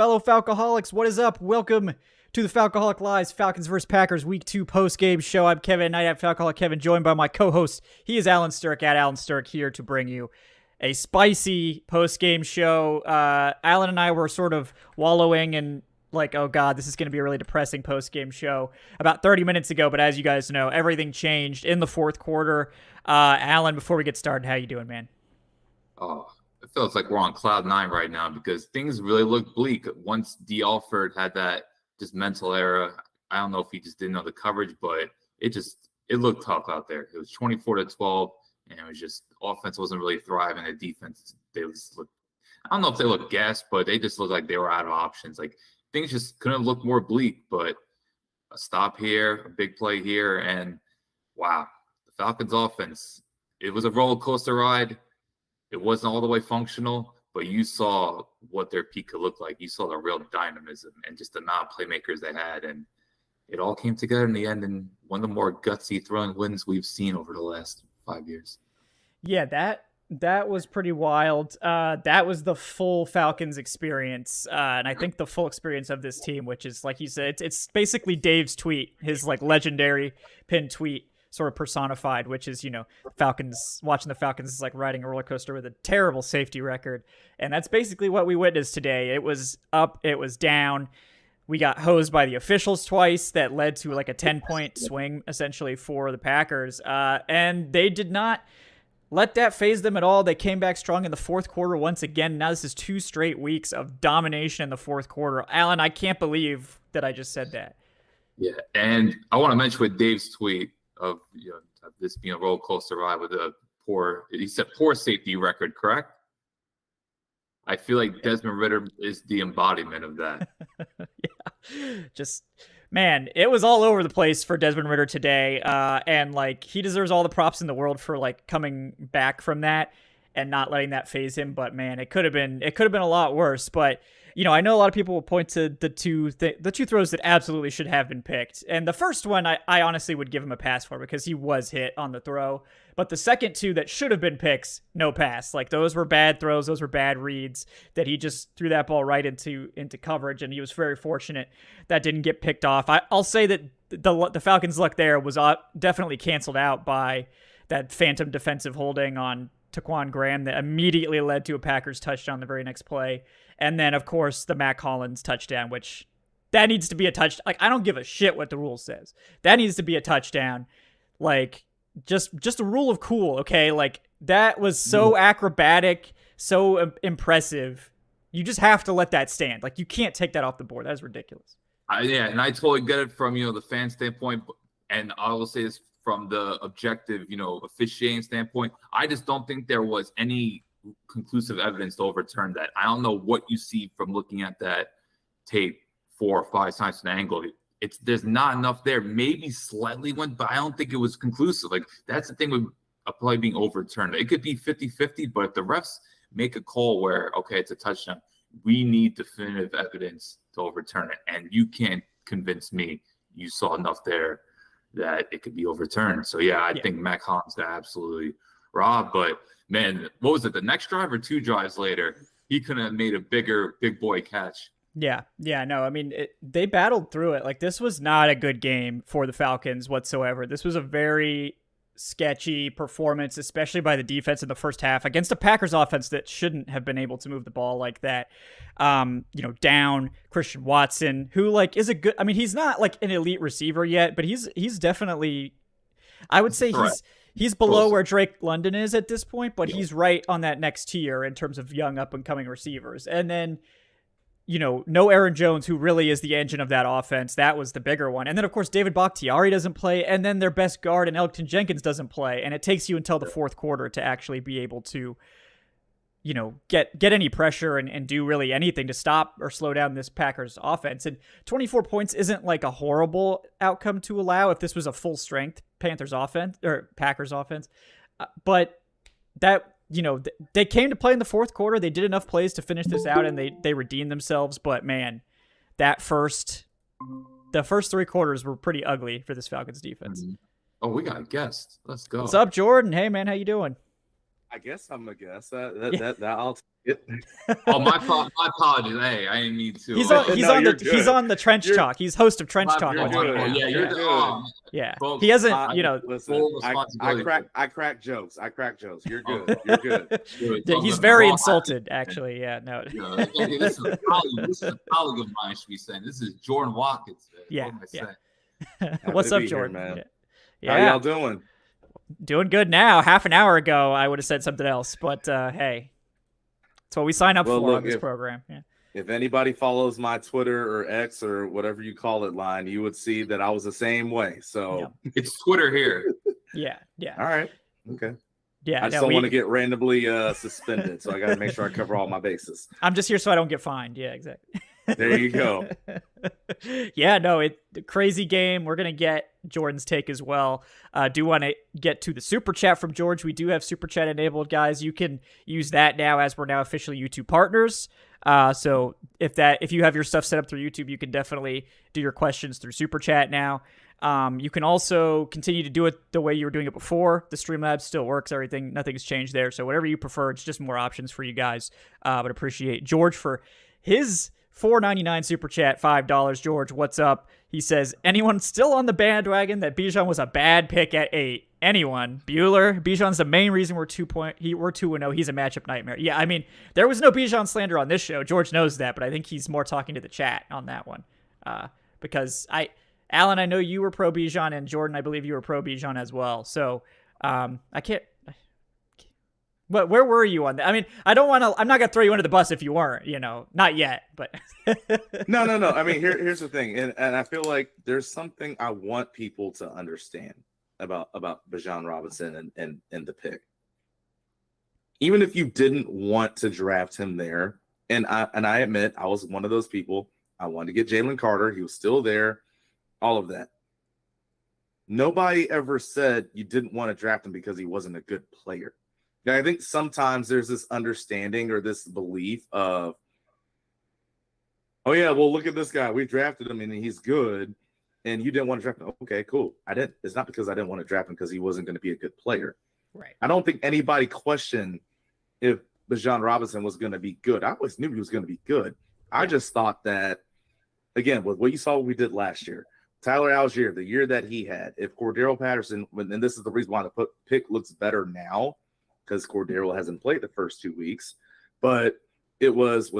fellow Falcoholics, what is up? Welcome to the Falcoholic Lives Falcons vs. Packers Week 2 Postgame Show. I'm Kevin Knight at Falcoholic Kevin, joined by my co-host. He is Alan Strk at Alan Strk, here to bring you a spicy postgame show. Alan and I were sort of wallowing in like, oh god, this is going to be a really depressing postgame show about 30 minutes ago, but as you guys know, everything changed in the fourth quarter. Alan, before we get started, how you doing, man? Oh, it feels like we're on cloud nine right now because things really look bleak. Once D. Alford had that just mental error, I don't know if he just didn't know the coverage, but it looked tough out there. It was 24-12, and it was just offense wasn't really thriving. The defense, they just looked, I don't know if they looked gassed, but they just looked like they were out of options. Like things just couldn't look more bleak, but a stop here, a big play here, and wow, the Falcons offense, it was a roller coaster ride. It wasn't all the way functional, but you saw what their peak could look like. You saw the real dynamism and just the non-playmakers they had, and it all came together in the end in one of the more gutsy, thrilling wins we've seen over the last 5 years. Yeah, that was pretty wild. That was the full Falcons experience, and I think the full experience of this team, which is, like you said, it's basically Dave's tweet, his like legendary pinned tweet, sort of personified, which is, Falcons, watching the Falcons is like riding a roller coaster with a terrible safety record. And that's basically what we witnessed today. It was up, it was down. We got hosed by the officials twice. That led to like a 10-point swing essentially for the Packers. And they did not let that phase them at all. They came back strong in the fourth quarter once again. Now this is 2 straight weeks of domination in the fourth quarter. Alan, I can't believe that I just said that. Yeah, and I want to mention with Dave's tweet of this being a roller coaster ride with a poor safety record, correct? I feel like Desmond Ridder is the embodiment of that. Yeah, just man, it was all over the place for Desmond Ridder today, and like he deserves all the props in the world for like coming back from that and not letting that phase him. But man, it could have been a lot worse. But I know a lot of people will point to the two throws that absolutely should have been picked. And the first one, I honestly would give him a pass for because he was hit on the throw. But the second two that should have been picks, no pass. Like those were bad throws. Those were bad reads that he just threw that ball right into coverage. And he was very fortunate that didn't get picked off. I'll say that the Falcons' luck there was definitely canceled out by that phantom defensive holding on Taquan Graham that immediately led to a Packers touchdown the very next play. And then, of course, the Matt Collins touchdown, which that needs to be a touchdown. Like, I don't give a shit what the rule says. That needs to be a touchdown. Like, just a rule of cool, okay? Like, that was so acrobatic, so impressive. You just have to let that stand. Like, you can't take that off the board. That's ridiculous. Yeah, and I totally get it from, the fan standpoint. And I will say this from the objective, officiating standpoint. I just don't think there was any conclusive evidence to overturn that. I don't know what you see from looking at that tape 4 or 5 times from the angle. There's not enough there. Maybe slightly went, but I don't think it was conclusive. Like that's the thing with a play being overturned. It could be 50-50, but if the refs make a call where, okay, it's a touchdown, we need definitive evidence to overturn it. And you can't convince me you saw enough there that it could be overturned. So yeah, I think Matt Collins got absolutely robbed, but man, what was it? The next drive or 2 drives later, he couldn't have made a big boy catch. Yeah. No, I mean, they battled through it. Like this was not a good game for the Falcons whatsoever. This was a very sketchy performance, especially by the defense in the first half against a Packers offense that shouldn't have been able to move the ball like that. Down Christian Watson, who like is a good, I mean, he's not like an elite receiver yet, but he's definitely, I would say he's below where Drake London is at this point, but he's right on that next tier in terms of young up and coming receivers. And then, no Aaron Jones, who really is the engine of that offense. That was the bigger one. And then, of course, David Bakhtiari doesn't play. And then their best guard and Elgton Jenkins doesn't play. And it takes you until the fourth quarter to actually be able to, get any pressure and do really anything to stop or slow down this Packers offense. And 24 points isn't like a horrible outcome to allow if this was a full strength Panthers offense or Packers offense. But that, they came to play in the fourth quarter. They did enough plays to finish this out and they redeemed themselves. But man, the first 3 quarters were pretty ugly for this Falcons defense. Oh, we got a guest. Let's go. What's up, Jordan? Hey man, how you doing? I guess I'm a guess. That I'll take it. Oh, my apologies. Hey, I didn't mean to. He's on the Trench Talk. He's host of Trench Talk. You're good. Oh, yeah, you're good. Yeah, Folks, he hasn't. Listen, I crack jokes. You're good. You're good. He's very insulted, actually. Yeah, no. This is a colleague of mine. Should be saying this is Jordan Watkins. Yeah. What's up, Jordan? Here, man? Yeah. How y'all doing? Doing good now. Half an hour ago, I would have said something else, but hey, that's what we sign up for on this program. Yeah. If anybody follows my Twitter or X or whatever you call it line, you would see that I was the same way. So it's Twitter here. Yeah. All right. Okay. Yeah. I just don't want to get randomly suspended, so I got to make sure I cover all my bases. I'm just here so I don't get fined. Yeah, exactly. There you go. Yeah, no, crazy game. We're gonna get Jordan's take as well. Do want to get to the super chat from George. We do have super chat enabled, guys. You can use that now as we're now officially YouTube partners. So if you have your stuff set up through YouTube, you can definitely do your questions through super chat now. You can also continue to do it the way you were doing it before. The Streamlabs still works. Nothing's changed there. So whatever you prefer, it's just more options for you guys. But appreciate George for his $4.99 super chat, $5. George, what's up? He says, anyone still on the bandwagon that Bijan was a bad pick at 8? Anyone? Bueller? Bijan's the main reason we're 2-0. He's a matchup nightmare. Yeah, I mean, there was no Bijan slander on this show. George knows that, but I think he's more talking to the chat on that one. Because Alan, I know you were pro Bijan, and Jordan, I believe you were pro Bijan as well. So I can't. But where were you on that? I mean, I'm not gonna throw you under the bus if you weren't, not yet, but no. I mean, here's the thing. And I feel like there's something I want people to understand about Bijan Robinson and the pick. Even if you didn't want to draft him there, and I admit I was one of those people. I wanted to get Jalen Carter. He was still there, all of that. Nobody ever said you didn't want to draft him because he wasn't a good player. Now, I think sometimes there's this understanding or this belief of, oh, yeah, well, look at this guy. We drafted him, and he's good, and you didn't want to draft him. Okay, cool. I didn't. It's not because I didn't want to draft him because he wasn't going to be a good player. Right. I don't think anybody questioned if Bijan Robinson was going to be good. I always knew he was going to be good. I just thought that, again, with what you saw what we did last year, Tyler Algier, the year that he had, if Cordero Patterson, and this is the reason why the pick looks better now, because Cordero hasn't played the first 2 weeks, but it was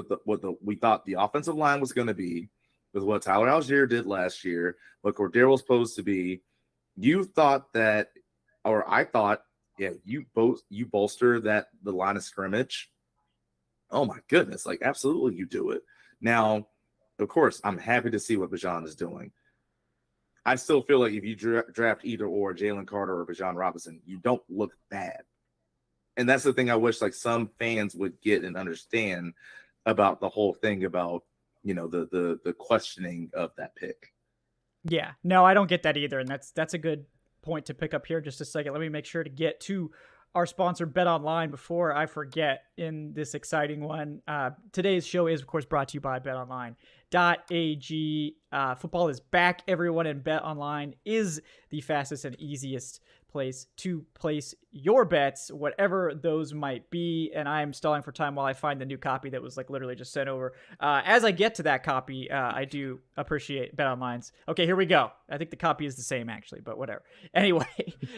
we thought the offensive line was going to be, with what Tyler Algier did last year, what Cordero was supposed to be. You thought that, or I thought, yeah, you bolster the line of scrimmage. Oh my goodness, like absolutely you do it. Now, of course, I'm happy to see what Bijan is doing. I still feel like if you draft either or Jalen Carter or Bijan Robinson, you don't look bad. And that's the thing I wish like some fans would get and understand about the whole thing about, the questioning of that pick. Yeah, no, I don't get that either. And that's a good point to pick up here. Just a second. Let me make sure to get to our sponsor, Bet Online, before I forget in this exciting one. Today's show is, of course, brought to you by BetOnline.ag. Football is back, everyone, and BetOnline is the fastest and easiest place to place your bets, whatever those might be. And I am stalling for time while I find the new copy that was like literally just sent over. As I get to that copy, I do appreciate BetOnline's. Okay, here we go. I think the copy is the same actually, but whatever. Anyway,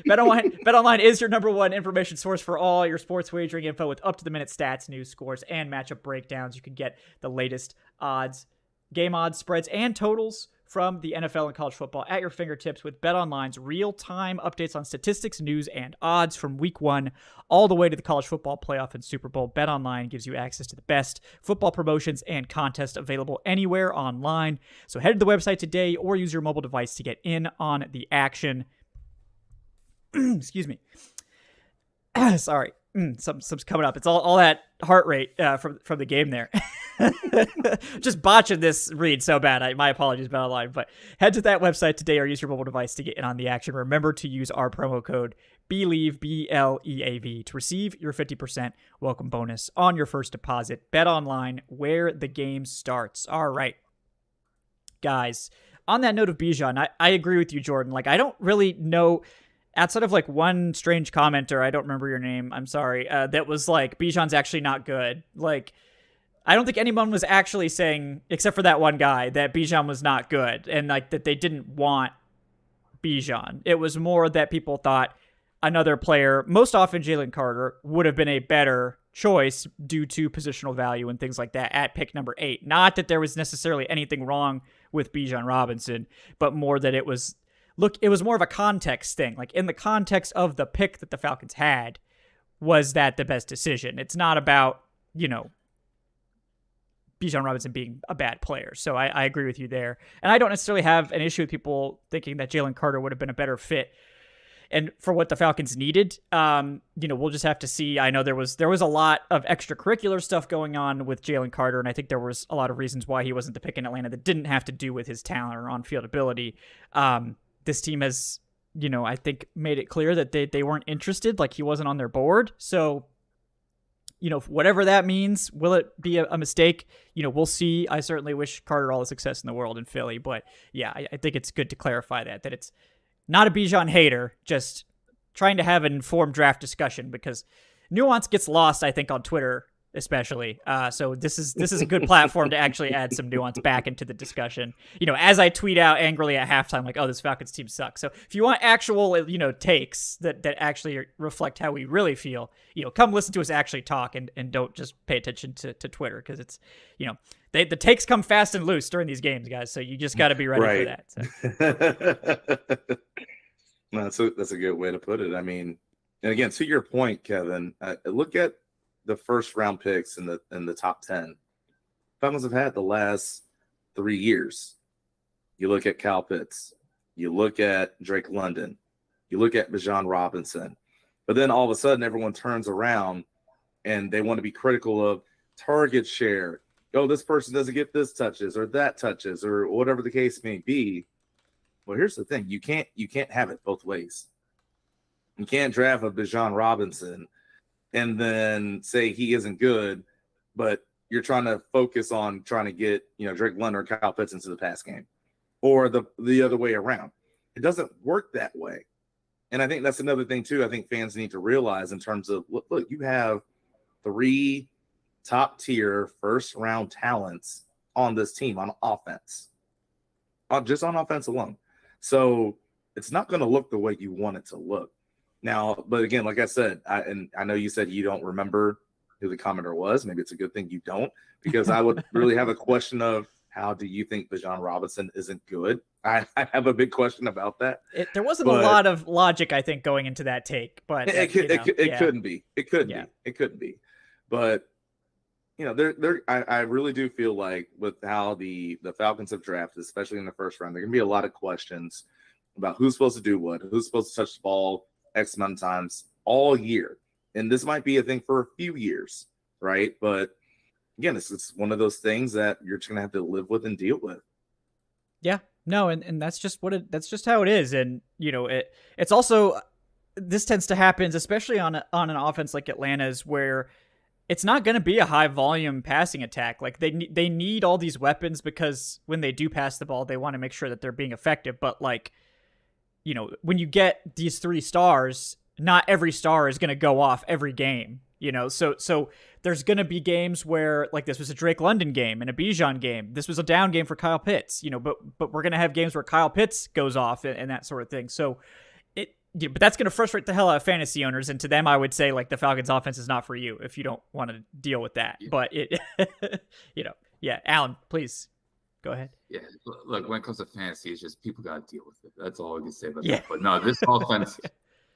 BetOnline is your number one information source for all your sports wagering info with up-to-the-minute stats, news, scores, and matchup breakdowns. You can get the latest odds, game odds, spreads, and totals from the NFL and college football at your fingertips with BetOnline's real-time updates on statistics, news, and odds from week 1 all the way to the college football playoff and Super Bowl. BetOnline gives you access to the best football promotions and contests available anywhere online. So head to the website today or use your mobile device to get in on the action. Excuse me. Sorry. Something's coming up. It's all that heart rate from the game there. Just botching this read so bad. My apologies, BetOnline. But head to that website today or use your mobile device to get in on the action. Remember to use our promo code BLEAV, BLEAV, to receive your 50% welcome bonus on your first deposit. BetOnline, where the game starts. All right, guys. On that note of Bijan, I agree with you, Jordan. Like, I don't really know outside of like one strange commenter, I don't remember your name, I'm sorry, that was like, Bijan's actually not good. Like, I don't think anyone was actually saying, except for that one guy, that Bijan was not good and like that they didn't want Bijan. It was more that people thought another player, most often Jalen Carter, would have been a better choice due to positional value and things like that at pick number 8. Not that there was necessarily anything wrong with Bijan Robinson, but more that it was more of a context thing. Like, in the context of the pick that the Falcons had, was that the best decision? It's not about, Bijan Robinson being a bad player. So I agree with you there. And I don't necessarily have an issue with people thinking that Jalen Carter would have been a better fit and for what the Falcons needed. We'll just have to see. I know there was a lot of extracurricular stuff going on with Jalen Carter, and I think there was a lot of reasons why he wasn't the pick in Atlanta that didn't have to do with his talent or on-field ability. This team has, I think made it clear that they weren't interested, like he wasn't on their board. So, whatever that means, will it be a mistake? We'll see. I certainly wish Carter all the success in the world in Philly, but yeah, I think it's good to clarify that it's not a Bijan hater, just trying to have an informed draft discussion, because nuance gets lost, I think, on Twitter especially. So this is a good platform to actually add some nuance back into the discussion. As I tweet out angrily at halftime, like, oh, this Falcons team sucks. So if you want actual, takes that actually reflect how we really feel, come listen to us actually talk and don't just pay attention to Twitter, because it's, the takes come fast and loose during these games, guys. So you just got to be ready for that. So. No, that's a good way to put it. I mean, and again, to your point, Kevin, look at the first round picks in the top 10. Falcons have had the last 3 years. You look at Kyle Pitts, you look at Drake London, you look at Bijan Robinson, but then all of a sudden everyone turns around and they want to be critical of target share. Oh, this person doesn't get this touches or that touches or whatever the case may be. Well, here's the thing: you can't have it both ways. You can't draft a Bijan Robinson and then say he isn't good, but you're trying to focus on trying to get, Drake London or Kyle Pitts into the pass game, or the other way around. It doesn't work that way. And I think that's another thing too. I think fans need to realize in terms of, look, you have 3 top tier first round talents on this team on offense, just on offense alone. So it's not going to look the way you want it to look. Now, but again, like I said, I know you said you don't remember who the commenter was. Maybe it's a good thing you don't, because I would really have a question of, how do you think Bijan Robinson isn't good? I have a big question about that. There wasn't a lot of logic, I think, going into that take, but it couldn't be. It couldn't be. But I really do feel like with how the Falcons have drafted, especially in the first round, there are gonna be a lot of questions about who's supposed to do what, who's supposed to touch the ball X amount of times all year. And this might be a thing for a few years, right? But again, it's one of those things that you're just gonna have to live with and deal with. Yeah, no, and that's just that's just how it is. And it's also, this tends to happen, especially on an offense like Atlanta's, where it's not going to be a high volume passing attack. Like they need all these weapons, because when they do pass the ball, they want to make sure that they're being effective. But when you get these 3 stars, not every star is going to go off every game, so there's going to be games where, like, this was a Drake London game and a Bijan game. This was a down game for Kyle Pitts, but we're going to have games where Kyle Pitts goes off and that sort of thing. So but that's going to frustrate the hell out of fantasy owners. And to them, I would say, like, the Falcons offense is not for you if you don't want to deal with that. Yeah. But yeah, Alan, please go ahead. Yeah, look, when it comes to fantasy, it's just people got to deal with it. That's all I can say about that. But no, this offense,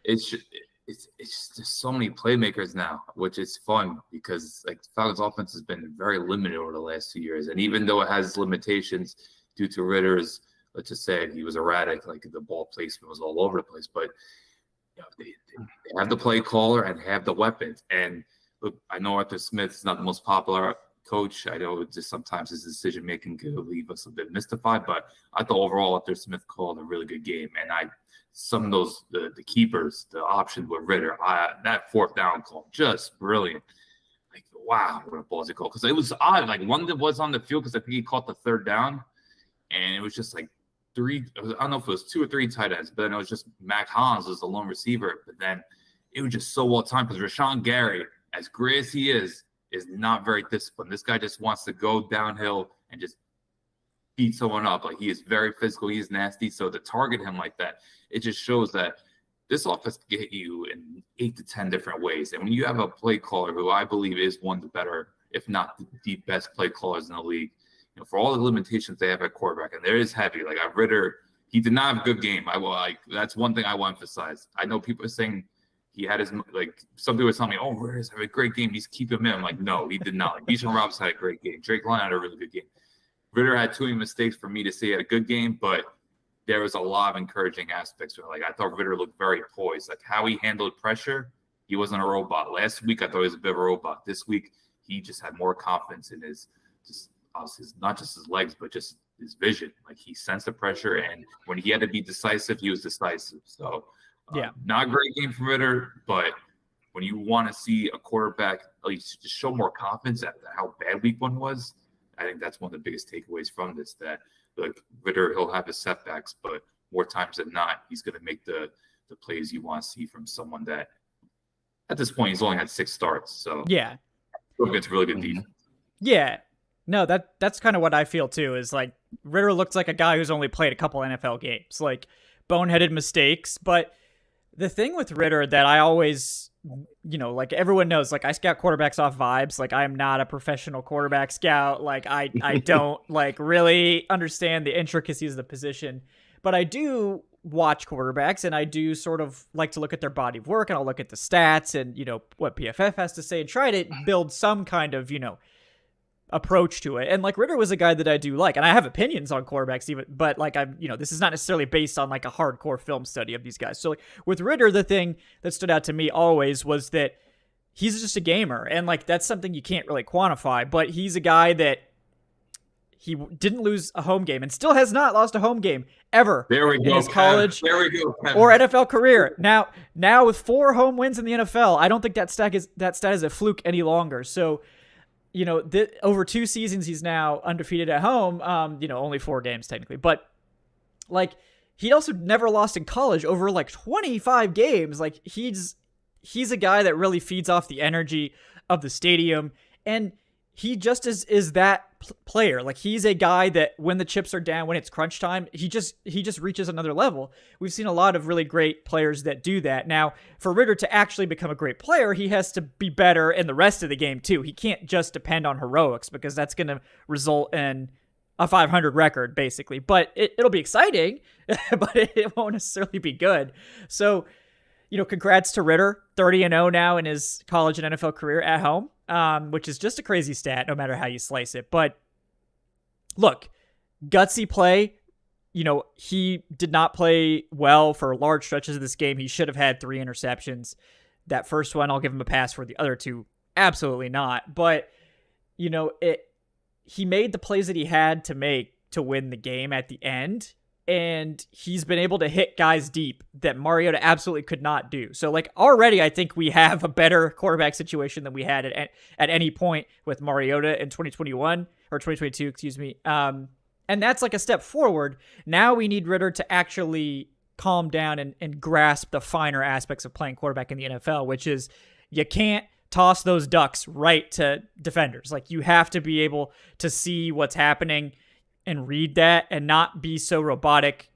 it's just there's so many playmakers now, which is fun, because like the Falcons offense has been very limited over the last 2 years. And even though it has limitations due to Ridder's, let's just say he was erratic, like the ball placement was all over the place, but they have the play caller and have the weapons. And look, I know Arthur Smith is not the most popular coach. I know just sometimes his decision making could leave us a bit mystified, but I thought overall Arthur Smith called a really good game. And some of those the keepers, the options with Ridder, that 4th down call, just brilliant. Like, wow, what a ballsy call, because it was odd. Like, one that was on the field, because I think he caught the 3rd down, and it was just like I don't know if it was 2 or 3 tight ends, but then it was just Mac Hollins was the lone receiver. But then it was just so well timed because Rashawn Gary, as great as he is not very disciplined. This guy just wants to go downhill and just beat someone up. Like, he is very physical. He is nasty. So to target him like that, it just shows that this offense can get you in 8 to 10 different ways. And when you have a play caller who I believe is one of the better, if not the best play callers in the league, you know, for all the limitations they have at quarterback, and there is heavy. Like, Ridder, he did not have a good game. That's one thing I will emphasize. I know people are saying he had his, like, some people were telling me, oh, Ridder's having a great game, he's keeping him in. I'm like, no, he did not. Like, Bijan Robinson had a great game. Drake Lyon had a really good game. Ridder had too many mistakes for me to say he had a good game, but there was a lot of encouraging aspects. Like, I thought Ridder looked very poised. Like, how he handled pressure, he wasn't a robot. Last week, I thought he was a bit of a robot. This week, he just had more confidence in his not just his legs, but just his vision. Like, he sensed the pressure, and when he had to be decisive, he was decisive. So, not a great game for Ridder, but when you want to see a quarterback at least just show more confidence at how bad week 1 was, I think that's one of the biggest takeaways from this, that like Ridder, he'll have his setbacks, but more times than not, he's going to make the plays you want to see from someone that at this point he's only had 6 starts. So yeah, it's really good defense. Yeah, no, that's kind of what I feel too. Is like Ridder looks like a guy who's only played a couple NFL games, like boneheaded mistakes. But the thing with Ridder that I always, you know, like everyone knows, like I scout quarterbacks off vibes. Like, I'm not a professional quarterback scout. Like I don't like really understand the intricacies of the position, but I do watch quarterbacks, and I do sort of like to look at their body of work, and I'll look at the stats and, you know, what PFF has to say and try to build some kind of, you know, approach to it. And like Ridder was a guy that I do like, and I have opinions on quarterbacks even, but like I'm, you know, this is not necessarily based on like a hardcore film study of these guys. So like with Ridder, the thing that stood out to me always was that he's just a gamer, and like that's something you can't really quantify, but he's a guy that he didn't lose a home game and still has not lost a home game ever in his college or NFL career. Now with 4 home wins in the NFL, I don't think that stat is a fluke any longer. So, you know, over 2 seasons, he's now undefeated at home. You know, only 4 games technically, but like he also never lost in college over like 25 games. Like he's a guy that really feeds off the energy of the stadium, and he just is that player. Like he's a guy that when the chips are down, when it's crunch time, he just reaches another level. We've seen a lot of really great players that do that. Now, for Ridder to actually become a great player, he has to be better in the rest of the game too. He can't just depend on heroics, because that's going to result in a 500 record basically. But it'll be exciting, but it won't necessarily be good. So, you know, congrats to Ridder, 30-0 now in his college and NFL career at home, which is just a crazy stat no matter how you slice it. But look, gutsy play. You know, he did not play well for large stretches of this game. He should have had 3 interceptions. That first one, I'll give him a pass. For the other 2, absolutely not. But, you know, he made the plays that he had to make to win the game at the end. And he's been able to hit guys deep that Mariota absolutely could not do. So, like, already I think we have a better quarterback situation than we had at any point with Mariota in 2021 or 2022, excuse me. And that's like a step forward. Now we need Ridder to actually calm down and grasp the finer aspects of playing quarterback in the NFL, which is you can't toss those ducks right to defenders. Like, you have to be able to see what's happening and read that, and not be so robotic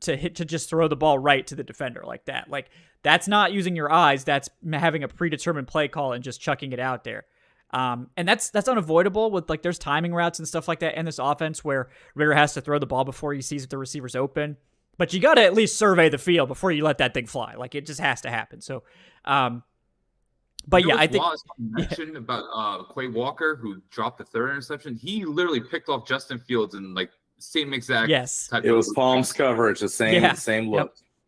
to just throw the ball right to the defender like that. Like, that's not using your eyes. That's having a predetermined play call and just chucking it out there. And that's unavoidable with, like, there's timing routes and stuff like that in this offense where Ridder has to throw the ball before he sees if the receiver's open. But you got to at least survey the field before you let that thing fly. Like, it just has to happen. So, but yeah, I think mentioned about Quay Walker, who dropped the 3rd interception. He literally picked off Justin Fields in like same exact. Yes, it was Palms coverage, the same look,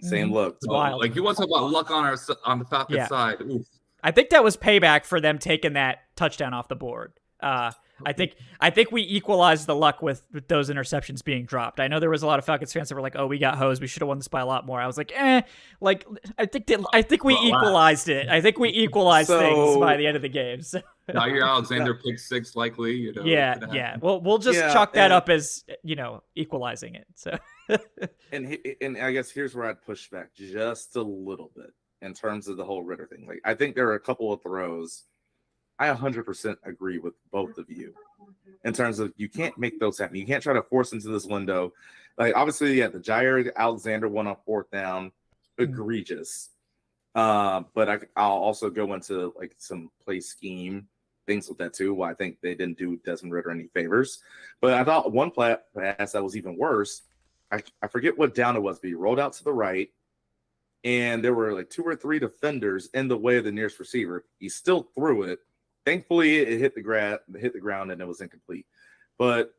same look. It's wild. Like, you want to talk about luck on the Falcons side? Oof. I think that was payback for them taking that touchdown off the board. I think we equalized the luck with those interceptions being dropped. I know there was a lot of Falcons fans that were like, "Oh, we got hosed. We should have won this by a lot more." I was like, like I think we equalized it. I think we equalized things by the end of the game. So. Now you're Alexander pick 6 likely. You know. Yeah. We'll just chalk that up as, you know, equalizing it. So. And I guess here's where I'd push back just a little bit in terms of the whole Ridder thing. Like, I think there are a couple of throws. I 100% agree with both of you in terms of you can't make those happen. You can't try to force into this window. Like, obviously, yeah, the Jair Alexander one on fourth down, egregious. But I'll also go into like some play scheme things with that too. Why I think they didn't do Desmond Ridder any favors. But I thought one pass that was even worse. I forget what down it was, but he rolled out to the right, and there were like 2 or 3 defenders in the way of the nearest receiver. He still threw it. Thankfully, it hit the ground, and it was incomplete. But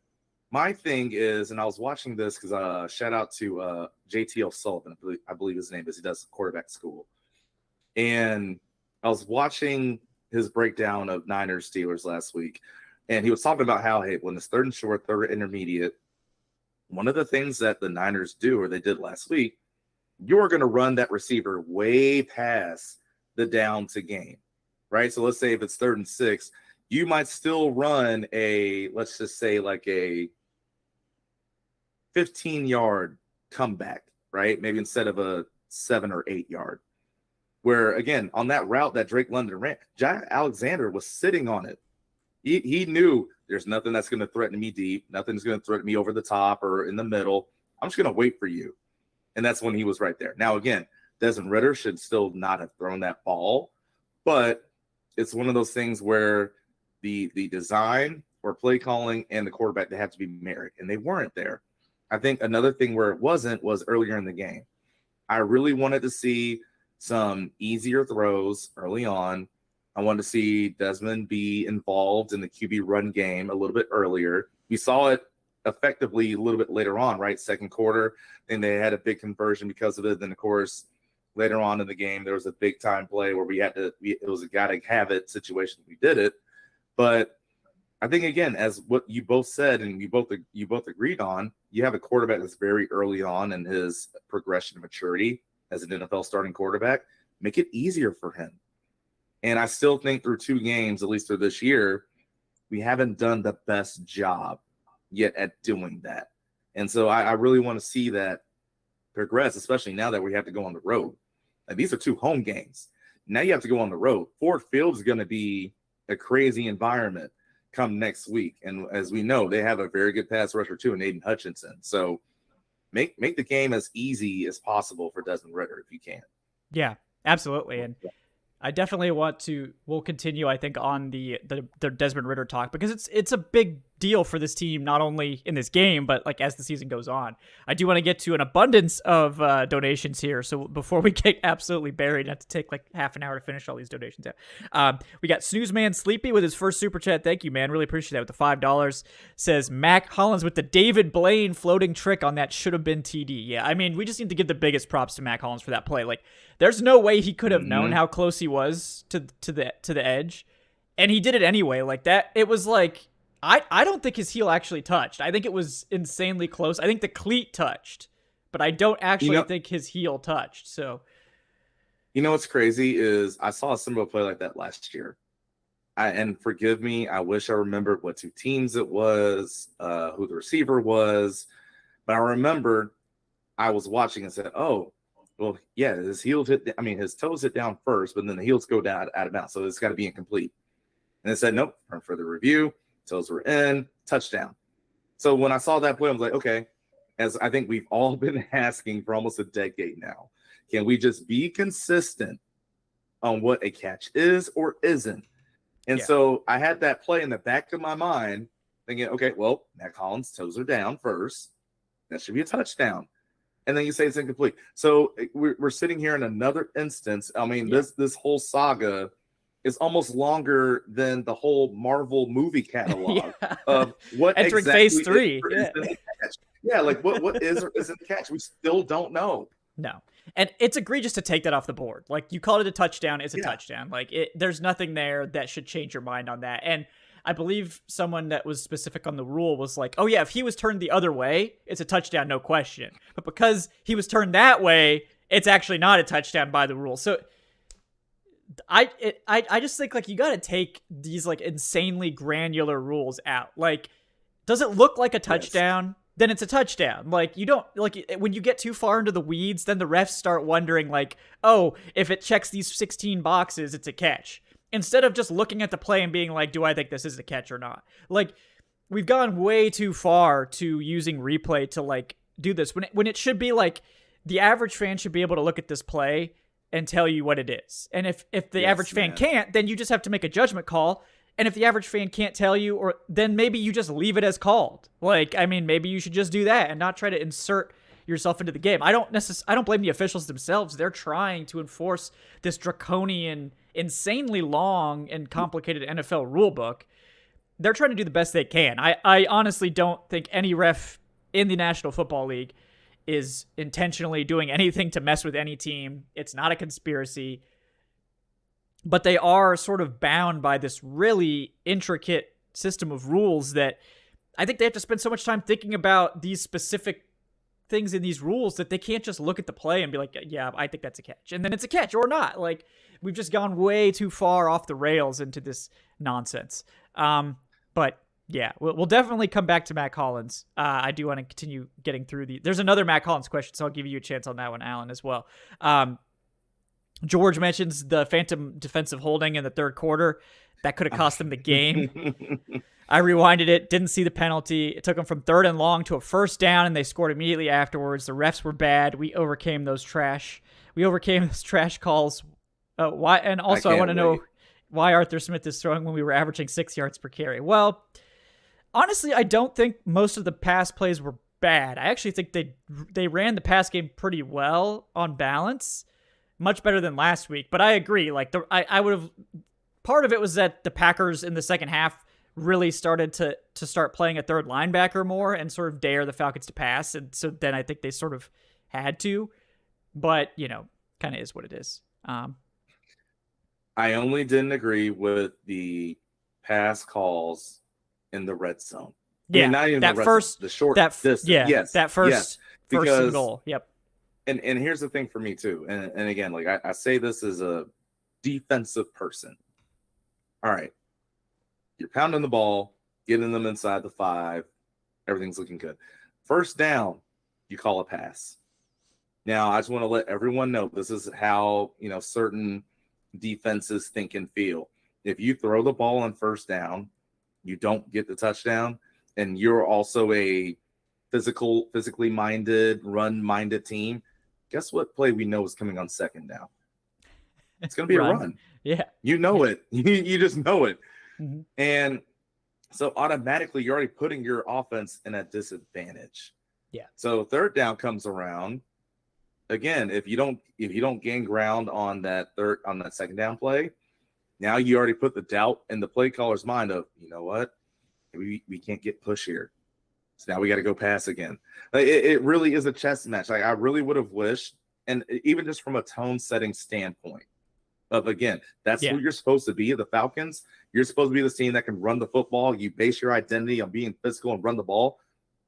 my thing is, and I was watching this because shout out to JTL Sullivan, I believe his name is. He does quarterback school. And I was watching his breakdown of Niners Steelers last week, and he was talking about how, hey, when it's 3rd and short, 3rd intermediate, one of the things that the Niners do, or they did last week, you're going to run that receiver way past the down to gain, right? So let's say if it's 3rd and 6, you might still run let's just say like a 15-yard comeback, right? Maybe instead of a 7 or 8 yard. Where, again, on that route that Drake London ran, Jair Alexander was sitting on it. He knew there's nothing that's going to threaten me deep. Nothing's going to threaten me over the top or in the middle. I'm just going to wait for you. And that's when he was right there. Now, again, Desmond Ridder should still not have thrown that ball. But it's one of those things where the design or play calling and the quarterback, they have to be married. And they weren't there. I think another thing where it wasn't was earlier in the game. I really wanted to see some easier throws early on. I wanted to see Desmond be involved in the QB run game a little bit earlier. We saw it effectively a little bit later on, right? Second quarter, and they had a big conversion because of it. Then, of course, later on in the game, there was a big time play where it was a gotta have it situation. We did it. But I think, again, as what you both said and you both agreed on, you have a quarterback that's very early on in his progression of maturity as an NFL starting quarterback. Make it easier for him. And I still think through 2 games, at least through this year, we haven't done the best job yet at doing that. And so I really want to see that progress, especially now that we have to go on the road. Like, these are 2 home games. Now you have to go on the road. Ford Field is going to be a crazy environment come next week. And as we know, they have a very good pass rusher too in Aiden Hutchinson. So make the game as easy as possible for Desmond Ridder if you can. Yeah, absolutely. And I definitely we'll continue, I think, on the Desmond Ridder talk, because it's a big deal for this team, not only in this game, but like as the season goes on. I do want to get to an abundance of donations here. So before we get absolutely buried, I have to take like half an hour to finish all these donations out. We got Snoozeman Sleepy with his first super chat. Thank you, man. Really appreciate that with the $5. Says Mac Hollins with the David Blaine floating trick on that should have been TD. Yeah, I mean, we just need to give the biggest props to Mac Hollins for that play. Like, there's no way he could have known how close he was to the edge, and he did it anyway. Like that, it was like, I don't think his heel actually touched. I think it was insanely close. I think the cleat touched, but I don't actually think his heel touched. So, you know what's crazy is I saw a similar play like that last year. And forgive me, I wish I remembered what 2 teams it was, who the receiver was, but I remembered I was watching and said, "Oh, well, yeah, his toes hit down first, but then the heels go down out of bounds, so it's got to be incomplete." And it said, "Nope, for further review, toes were in, touchdown." So when I saw that play, I was like, okay, as I think we've all been asking for almost a decade now, can we just be consistent on what a catch is or isn't? And so I had that play in the back of my mind thinking, okay, well, Matt Collins' toes are down first. That should be a touchdown. And then you say it's incomplete. So we're sitting here in another instance. I mean, this whole saga is almost longer than the whole Marvel movie catalog of what entering exactly phase 3. Like what is or isn't the catch? We still don't know. No. And it's egregious to take that off the board. Like, you called it a touchdown, it's a touchdown. Like, there's nothing there that should change your mind on that. And I believe someone that was specific on the rule was like, oh yeah, if he was turned the other way, it's a touchdown, no question. But because he was turned that way, it's actually not a touchdown by the rule. So I just think, like, you got to take these like insanely granular rules out. Like, does it look like a touchdown? then it's a touchdown. Like, you don't, like, when you get too far into the weeds, then the refs start wondering, like, oh, if it checks these 16 boxes, it's a catch. Instead of just looking at the play and being like, do I think this is a catch or not? Like, we've gone way too far to using replay to, like, do this. When it should be, like, the average fan should be able to look at this play and tell you what it is. And if the average fan can't, then you just have to make a judgment call. And if the average fan can't tell you, or then maybe you just leave it as called. Like, I mean, maybe you should just do that and not try to insert yourself into the game. I don't blame the officials themselves. They're trying to enforce this draconian, insanely long and complicated NFL rule book. They're trying to do the best they can. I honestly don't think any ref in the National Football League is intentionally doing anything to mess with any team. It's not a conspiracy. But they are sort of bound by this really intricate system of rules that I think they have to spend so much time thinking about these specific things in these rules that they can't just look at the play and be like, yeah, I think that's a catch. And then it's a catch or not. Like, we've just gone way too far off the rails into this nonsense. But yeah, we'll definitely come back to Matt Collins. I do want to continue getting through there's another Matt Collins question, so I'll give you a chance on that one, Alan, as well. George mentions the phantom defensive holding in the third quarter. That could have cost them the game. I rewinded it, didn't see the penalty. It took them from 3rd and long to a first down, and they scored immediately afterwards. The refs were bad. We overcame those trash calls. Why? And also, I want to know why Arthur Smith is throwing when we were averaging 6 yards per carry. Well, honestly, I don't think most of the pass plays were bad. I actually think they ran the pass game pretty well on balance. Much better than last week, but I agree. Like, I would have. Part of it was that the Packers in the second half really started to start playing a third linebacker more and sort of dare the Falcons to pass, and so then I think they sort of had to. But kind of is what it is. I only didn't agree with the pass calls in the red zone. Yeah, I mean, not even that the red first zone, the short distance. Yeah, yes, that first and goal. Yep. And here's the thing for me too. And again, like I say this as a defensive person. All right. You're pounding the ball, getting them inside the 5. Everything's looking good. First down, you call a pass. Now, I just want to let everyone know this is how, certain defenses think and feel. If you throw the ball on first down, you don't get the touchdown, and you're also a physically minded, run-minded team, guess what play we know is coming on second down? It's going to be a run. Yeah. You know it. You just know it. Mm-hmm. And so automatically you're already putting your offense in a disadvantage. Yeah. So third down comes around. Again, if you don't gain ground on that second down play, now you already put the doubt in the play caller's mind of, you know what? We can't get push here. So now we got to go pass again. It really is a chess match. Like, I really would have wished, and even just from a tone setting standpoint of, again, that's who you're supposed to be, the Falcons. You're supposed to be the team that can run the football. You base your identity on being physical and run the ball.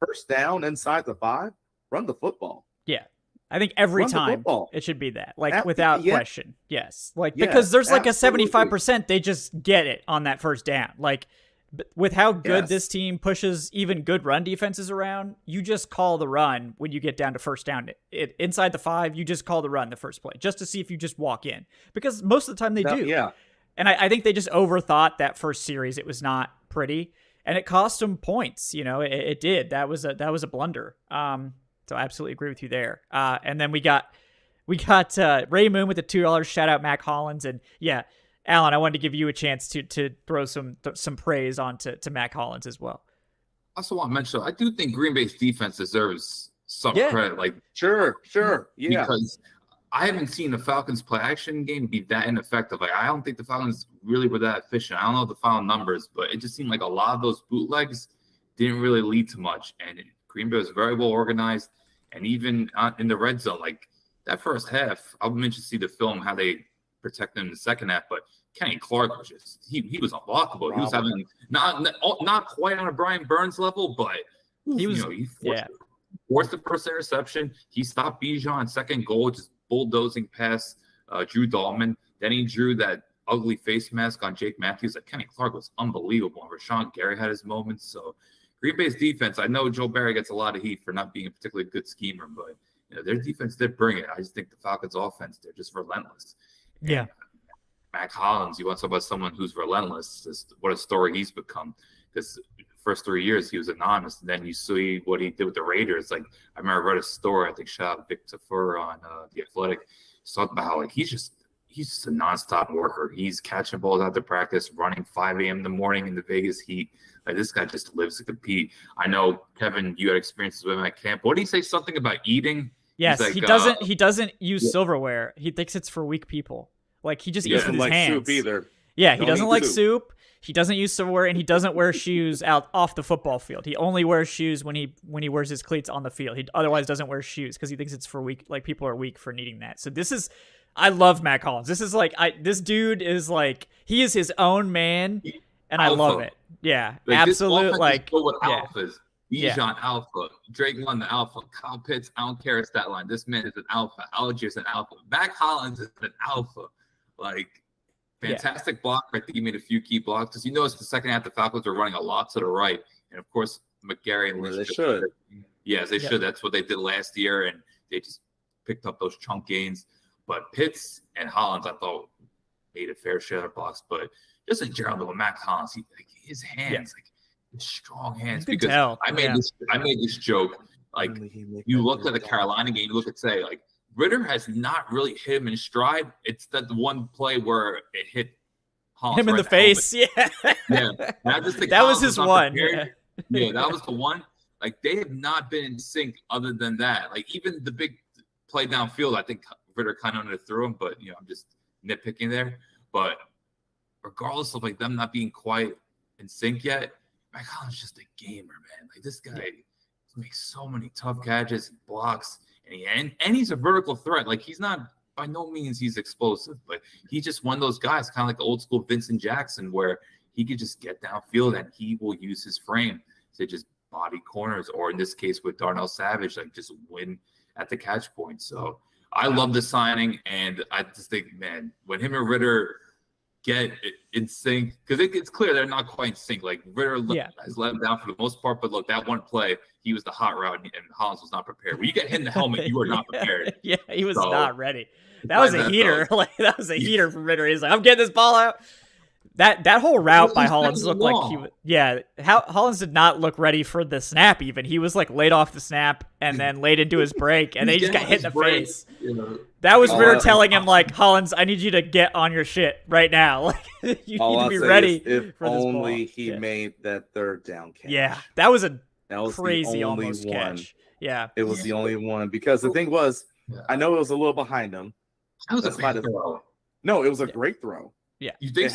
First down inside the 5, run the football. Yeah. I think every time it should be that, like, without question. Yes. Like, because there's like absolutely. A 75% they just get it on that first down. Like, with how good this team pushes even good run defenses around, you just call the run when you get down to first down. Inside the 5, you just call the run the first play, just to see if you just walk in. Because most of the time they do. Yeah. And I think they just overthought that first series. It was not pretty. And it cost them points. It did. That was a blunder. So I absolutely agree with you there. And then we got Ray Moon with the $2. Shout out Matt Collins. And yeah, Alan, I wanted to give you a chance to throw some praise on to Matt Collins as well. I also want to mention, I do think Green Bay's defense deserves some credit. Like, sure, yeah. Because I haven't seen the Falcons play action game be that ineffective. Like, I don't think the Falcons really were that efficient. I don't know the final numbers, but it just seemed like a lot of those bootlegs didn't really lead to much. And Green Bay was very well organized. And even in the red zone, like that first half, I'll mention see the film how they protect them in the second half. But Kenny Clark was just he was unblockable. He was having not quite on a Brian Burns level, but he was he forced the first interception. He stopped Bijan on second goal, just bulldozing past Drew Dahlman. Then he drew that ugly face mask on Jake Matthews. Like, Kenny Clark was unbelievable. And Rashawn Gary had his moments. So Green Bay's defense, I know Joe Barry gets a lot of heat for not being a particularly good schemer, but their defense did bring it. I just think the Falcons' offense, they're just relentless. Yeah. And Mac Hollins, you want to talk about someone who's relentless, just what a story he's become. Because first 3 years he was anonymous, and then you see what he did with the Raiders. Like, I remember I read a story, I think shout out Vic Tafur on The Athletic. He's talking about how, like, he's just a nonstop worker. He's catching balls out to practice, running 5 a.m. in the morning in the Vegas heat. Like, this guy just lives to compete. I know, Kevin, you had experiences with him at camp. What did he say? Something about eating? Yes, like, he doesn't use silverware. He thinks it's for weak people. Like, he just eats with his like hands. soup either. Yeah, he doesn't like soup. He doesn't use silverware, and he doesn't wear shoes out off the football field. He only wears shoes when he wears his cleats on the field. He otherwise doesn't wear shoes because he thinks it's for weak. Like, people are weak for needing that. So this is, I love Matt Collins. This is like, this dude is like, he is his own man, and Alpha. I love it. Yeah, like, absolute. Like, with yeah. alphas. Bijan Alpha, Drake London Alpha, Kyle Pitts, I don't care his stat line. This man is an alpha. Algier's an alpha. Mac Hollins is an alpha. Like, fantastic block. I think he made a few key blocks. Because you notice the second half, the Falcons were running a lot to the right. And, of course, McGarry and Lynch. They should. Yes, they should. That's what they did last year. And they just picked up those chunk gains. But Pitts and Hollins, I thought, made a fair share of blocks. But just in general, with Mac Hollins, his hands, like, his strong hands. Because I made this joke. Like, you look at the Carolina game, you look at, say, like, Ridder has not really hit him in stride. It's that one play where it hit Hollins him in the face. Yeah. Yeah. I just think that was his one. Yeah, that was the one. Like, they have not been in sync other than that. Like, even the big play downfield, I think Ridder kind of underthrew him, but, I'm just nitpicking there. But regardless of, like, them not being quite in sync yet, Mac Hollins is just a gamer, man. Like, this guy makes so many tough catches, blocks, and he's a vertical threat. Like, he's not, by no means he's explosive, but he's just one of those guys, kind of like the old school Vincent Jackson, where he could just get downfield and he will use his frame to just body corners, or in this case with Darnell Savage, like, just win at the catch point. So I love the signing, and I just think, man, when him and Ridder get in sync, because it's clear they're not quite in sync. Like, Ridder has let him down for the most part, but look, that one play, he was the hot route, and Hollins was not prepared. When you get hit in the helmet, you were not prepared. Yeah, he was not ready. That was a heater. Like, that was a heater from Ridder. He's like, I'm getting this ball out. That whole route by Hollins looked like he was, Hollins did not look ready for the snap even. He was like laid off the snap and then laid into his break, and then he just got hit in the face. That was Ridder telling him, like, Hollins, I need you to get on your shit right now. Like, you need to be ready if for this only ball. he made that third down catch. Yeah, that was crazy the only almost one. catch. Yeah. It was the only one, because the thing was, I know it was a little behind him. That was a bad throw. No, it was a great throw. Yeah. You think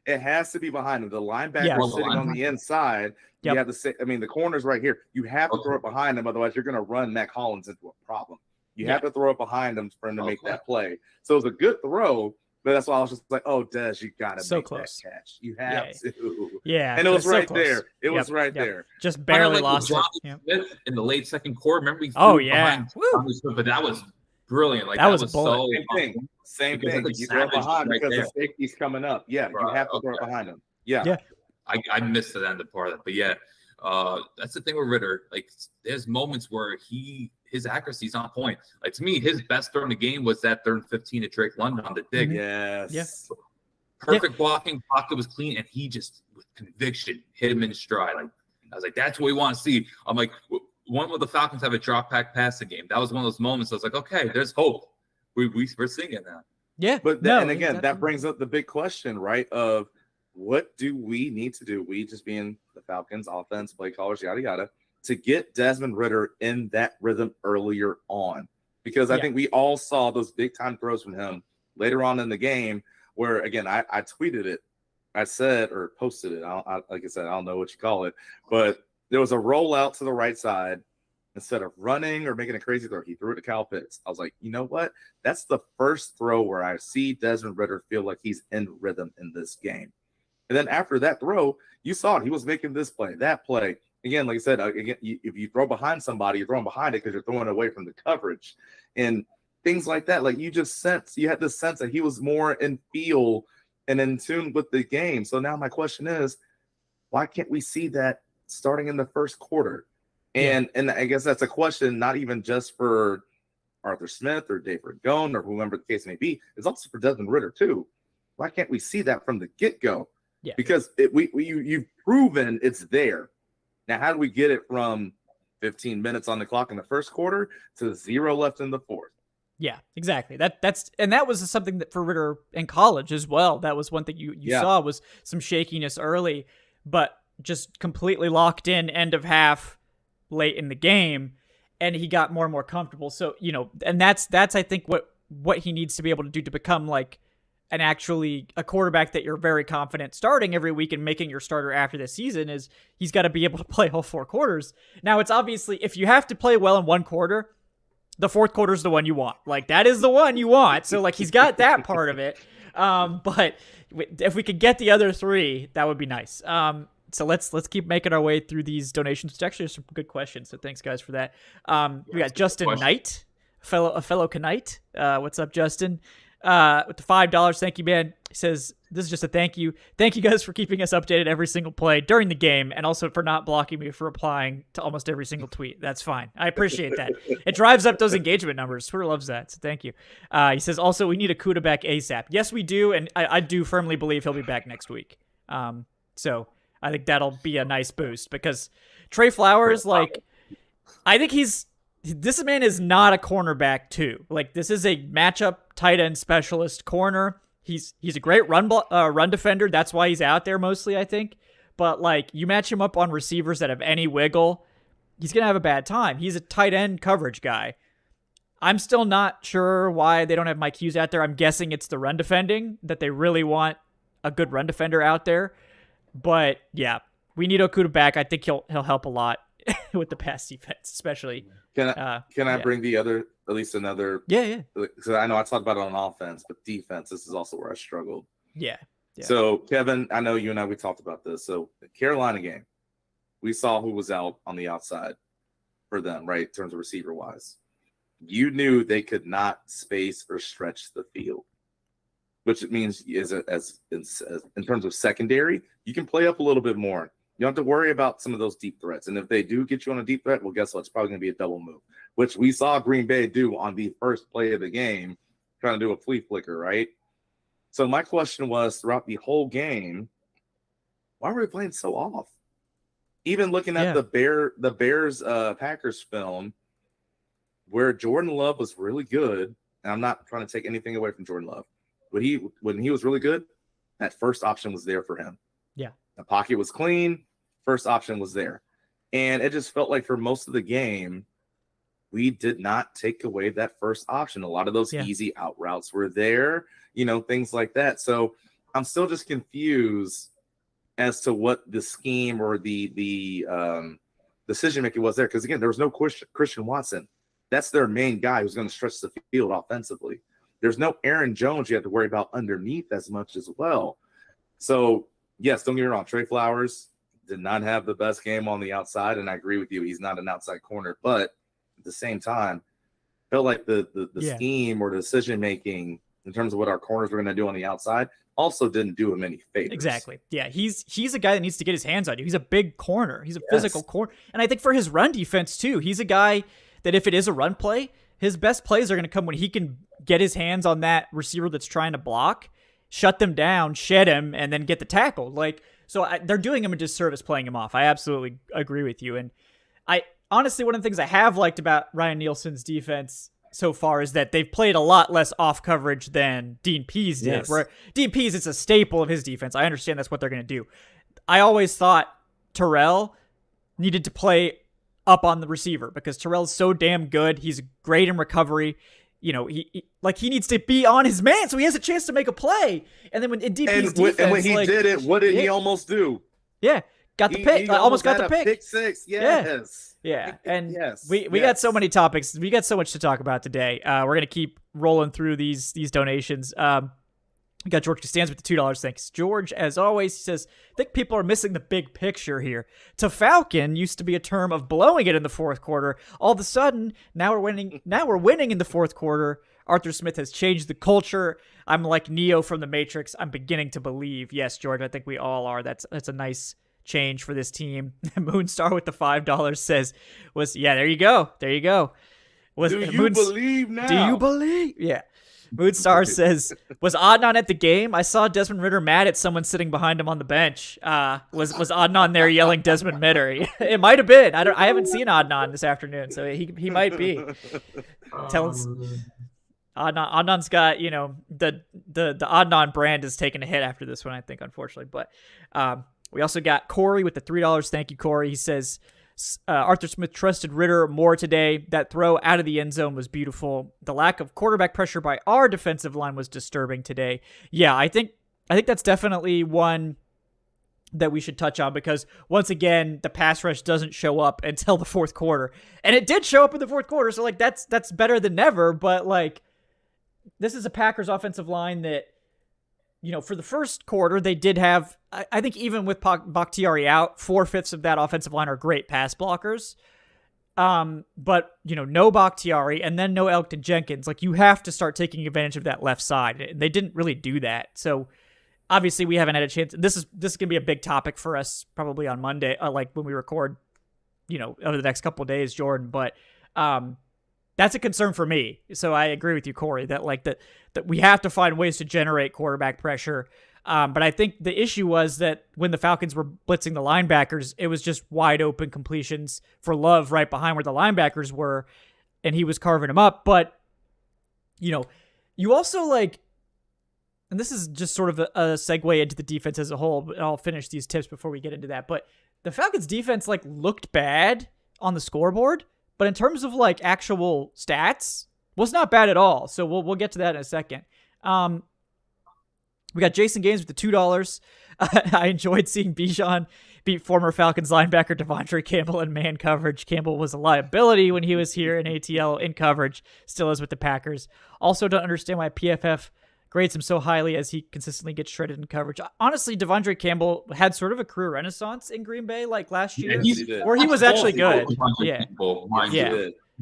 It has to be behind him. The linebacker sitting on the inside. Yep. You have to say, I mean, the corner's right here. You have to throw it behind him, otherwise you're going to run Mac Hollins into a problem. You have to throw it behind him for him to make that play. So it was a good throw, but that's why I was just like, oh, Des, you got to make that catch. You have to. Yeah. And it was right there. It was right there. Just barely lost it. Smith in the late second quarter. Remember he behind Smith, but that was brilliant. Like, that was so same thing. You throw it behind because the safety's coming up. Yeah, you have to throw it behind him. Yeah. I missed the end of part of that, but that's the thing with Ridder. Like, there's moments where his accuracy's on point. Like, to me, his best throw in the game was that third and 15 to Drake London on the dig. Yes. Perfect blocking, pocket was clean, and he just, with conviction, hit him in stride. Like, I was like, that's what we want to see. I'm like, when will the Falcons have a drop back passing game? That was one of those moments. I was like, okay, there's hope. We're seeing it now. Yeah. But that brings up the big question, right? Of what do we need to do? We just being the Falcons offense, play callers, yada, yada, to get Desmond Ridder in that rhythm earlier on. Because I think we all saw those big time throws from him later on in the game where, again, I tweeted it. I said, or posted it. Like I said, I don't know what you call it, but there was a rollout to the right side. Instead of running or making a crazy throw, he threw it to Kyle Pitts. I was like, you know what? That's the first throw where I see Desmond Ridder feel like he's in rhythm in this game. And then after that throw, you saw it. He was making this play, that play. Again, like I said, if you throw behind somebody, you're throwing behind it because you're throwing away from the coverage. And things like that. Like, you had this sense that he was more in feel and in tune with the game. So now my question is, why can't we see that starting in the first quarter? And I guess that's a question not even just for Arthur Smith or Dave Ragone or whoever the case may be. It's also for Desmond Ridder too. Why can't we see that from the get-go? Yeah. Because you've proven it's there. Now, how do we get it from 15 minutes on the clock in the first quarter to 0 left in the fourth? Yeah, exactly. That was something that for Ridder in college as well. That was one thing you saw was some shakiness early, but just completely locked in end of half late in the game, and he got more and more comfortable. So, and that's I think what he needs to be able to do to become like a quarterback that you're very confident starting every week and making your starter after this season is he's got to be able to play all 4 quarters. Now, it's obviously if you have to play well in one quarter, the fourth quarter is the one you want. Like, that is the one you want. So, like, he's got that part of it. But if we could get the other 3, that would be nice. So let's keep making our way through these donations. It's actually some good questions. So thanks, guys, for that. We got Justin Knight, a fellow Knight. What's up, Justin? With the $5. Thank you, man. He says, this is just a thank you. Thank you guys for keeping us updated every single play during the game, and also for not blocking me for replying to almost every single tweet. That's fine. I appreciate that. It drives up those engagement numbers. Twitter loves that, so thank you. He says, also, we need a Kuda back ASAP. Yes, we do, and I do firmly believe he'll be back next week. So I think that'll be a nice boost, because Trey Flowers, like, I think this man is not a cornerback too. Like, this is a matchup tight end specialist corner. He's a great run defender. That's why he's out there mostly, I think. But like, you match him up on receivers that have any wiggle, he's gonna have a bad time. He's a tight end coverage guy. I'm still not sure why they don't have Mike Hughes out there. I'm guessing it's the run defending, that they really want a good run defender out there. But yeah, we need Okuda back. I think he'll help a lot with the pass defense, especially. Can I bring at least another? Yeah. Because I know I talked about it on offense, but defense, this is also where I struggled. Yeah. So Kevin, I know you and we talked about this. So the Carolina game, we saw who was out on the outside for them, right? In terms of receiver wise, you knew they could not space or stretch the field, which it means as in terms of secondary, you can play up a little bit more. You don't have to worry about some of those deep threats. And if they do get you on a deep threat, well, guess what? It's probably going to be a double move, which we saw Green Bay do on the first play of the game, trying to do a flea flicker, right? So my question was, throughout the whole game, why were we playing so off? Even looking at the Bears Packers film, where Jordan Love was really good, and I'm not trying to take anything away from Jordan Love, but when he was really good, that first option was there for him. Yeah. The pocket was clean. First option was there. And it just felt like for most of the game, we did not take away that first option. A lot of those easy out routes were there, things like that. So I'm still just confused as to what the scheme or the decision making was there. Because again, there was no Christian Watson. That's their main guy who's going to stretch the field offensively. There's no Aaron Jones you have to worry about underneath as much as well. So yes, don't get me wrong. Trey Flowers did not have the best game on the outside, and I agree with you. He's not an outside corner, but at the same time, felt like the scheme or the decision making in terms of what our corners were going to do on the outside also didn't do him any favors. Exactly. Yeah, he's a guy that needs to get his hands on you. He's a big corner. He's a physical corner, and I think for his run defense too, he's a guy that if it is a run play, his best plays are going to come when he can get his hands on that receiver that's trying to block, shut them down, shed him, and then get the tackle. They're doing him a disservice playing him off. I absolutely agree with you. And I honestly, one of the things I have liked about Ryan Nielsen's defense so far is that they've played a lot less off coverage than Dean Pease did. Where Dean Pease, it's a staple of his defense. I understand that's what they're going to do. I always thought Terrell needed to play up on the receiver because Terrell's so damn good. He's great in recovery. He needs to be on his man so he has a chance to make a play. And then when in DP's defense, and when he did it, what did he almost do? Yeah, got the pick. Almost got the pick. Pick six. Yes. Yeah. And we got so many topics. We got so much to talk about today. We're gonna keep rolling through these donations. We got George Costanza with the $2. Thanks, George. As always, he says, I think people are missing the big picture here. To Falcon used to be a term of blowing it in the fourth quarter. All of a sudden, now we're winning. Now we're winning in the fourth quarter. Arthur Smith has changed the culture. I'm like Neo from the Matrix. I'm beginning to believe. Yes, George, I think we all are. That's a nice change for this team. Moonstar with the $5 says, there you go. There you go. Do you believe now? Do you believe? Yeah. Moonstar says, was Adnan at the game? I saw Desmond Ridder mad at someone sitting behind him on the bench. Was Adnan there yelling Desmond Ridder? It might have been. I haven't seen Adnan this afternoon, so he might be. Tell us. Adnan's got, the Adnan brand is taking a hit after this one, I think, unfortunately. But we also got Corey with the $3. Thank you, Corey. He says, Arthur Smith trusted Ridder more today. That throw out of the end zone was beautiful. The lack of quarterback pressure by our defensive line was disturbing today. Yeah, I think that's definitely one that we should touch on, because once again, the pass rush doesn't show up until the fourth quarter. And it did show up in the fourth quarter, so that's better than never, but this is a Packers offensive line that, for the first quarter, they did have, I think even with Bakhtiari out, 4/5 of that offensive line are great pass blockers. But, no Bakhtiari and then no Elgton Jenkins. You have to start taking advantage of that left side. And they didn't really do that. So, obviously, we haven't had a chance. This is going to be a big topic for us probably on Monday, when we record, over the next couple of days, Jordan. But, that's a concern for me. So I agree with you, Corey, that that we have to find ways to generate quarterback pressure. But I think the issue was that when the Falcons were blitzing the linebackers, it was just wide open completions for Love right behind where the linebackers were, and he was carving them up. But, you also and this is just sort of a segue into the defense as a whole, but I'll finish these tips before we get into that. But the Falcons defense looked bad on the scoreboard, but in terms of actual stats, was not bad at all. So we'll get to that in a second. We got Jason Gaines with the $2. I enjoyed seeing Bijan beat former Falcons linebacker Devondre Campbell in man coverage. Campbell was a liability when he was here in ATL in coverage, still is with the Packers. Also don't understand why PFF grades him so highly as he consistently gets shredded in coverage. Honestly, Devondre Campbell had sort of a career renaissance in Green Bay last year, where he was actually good.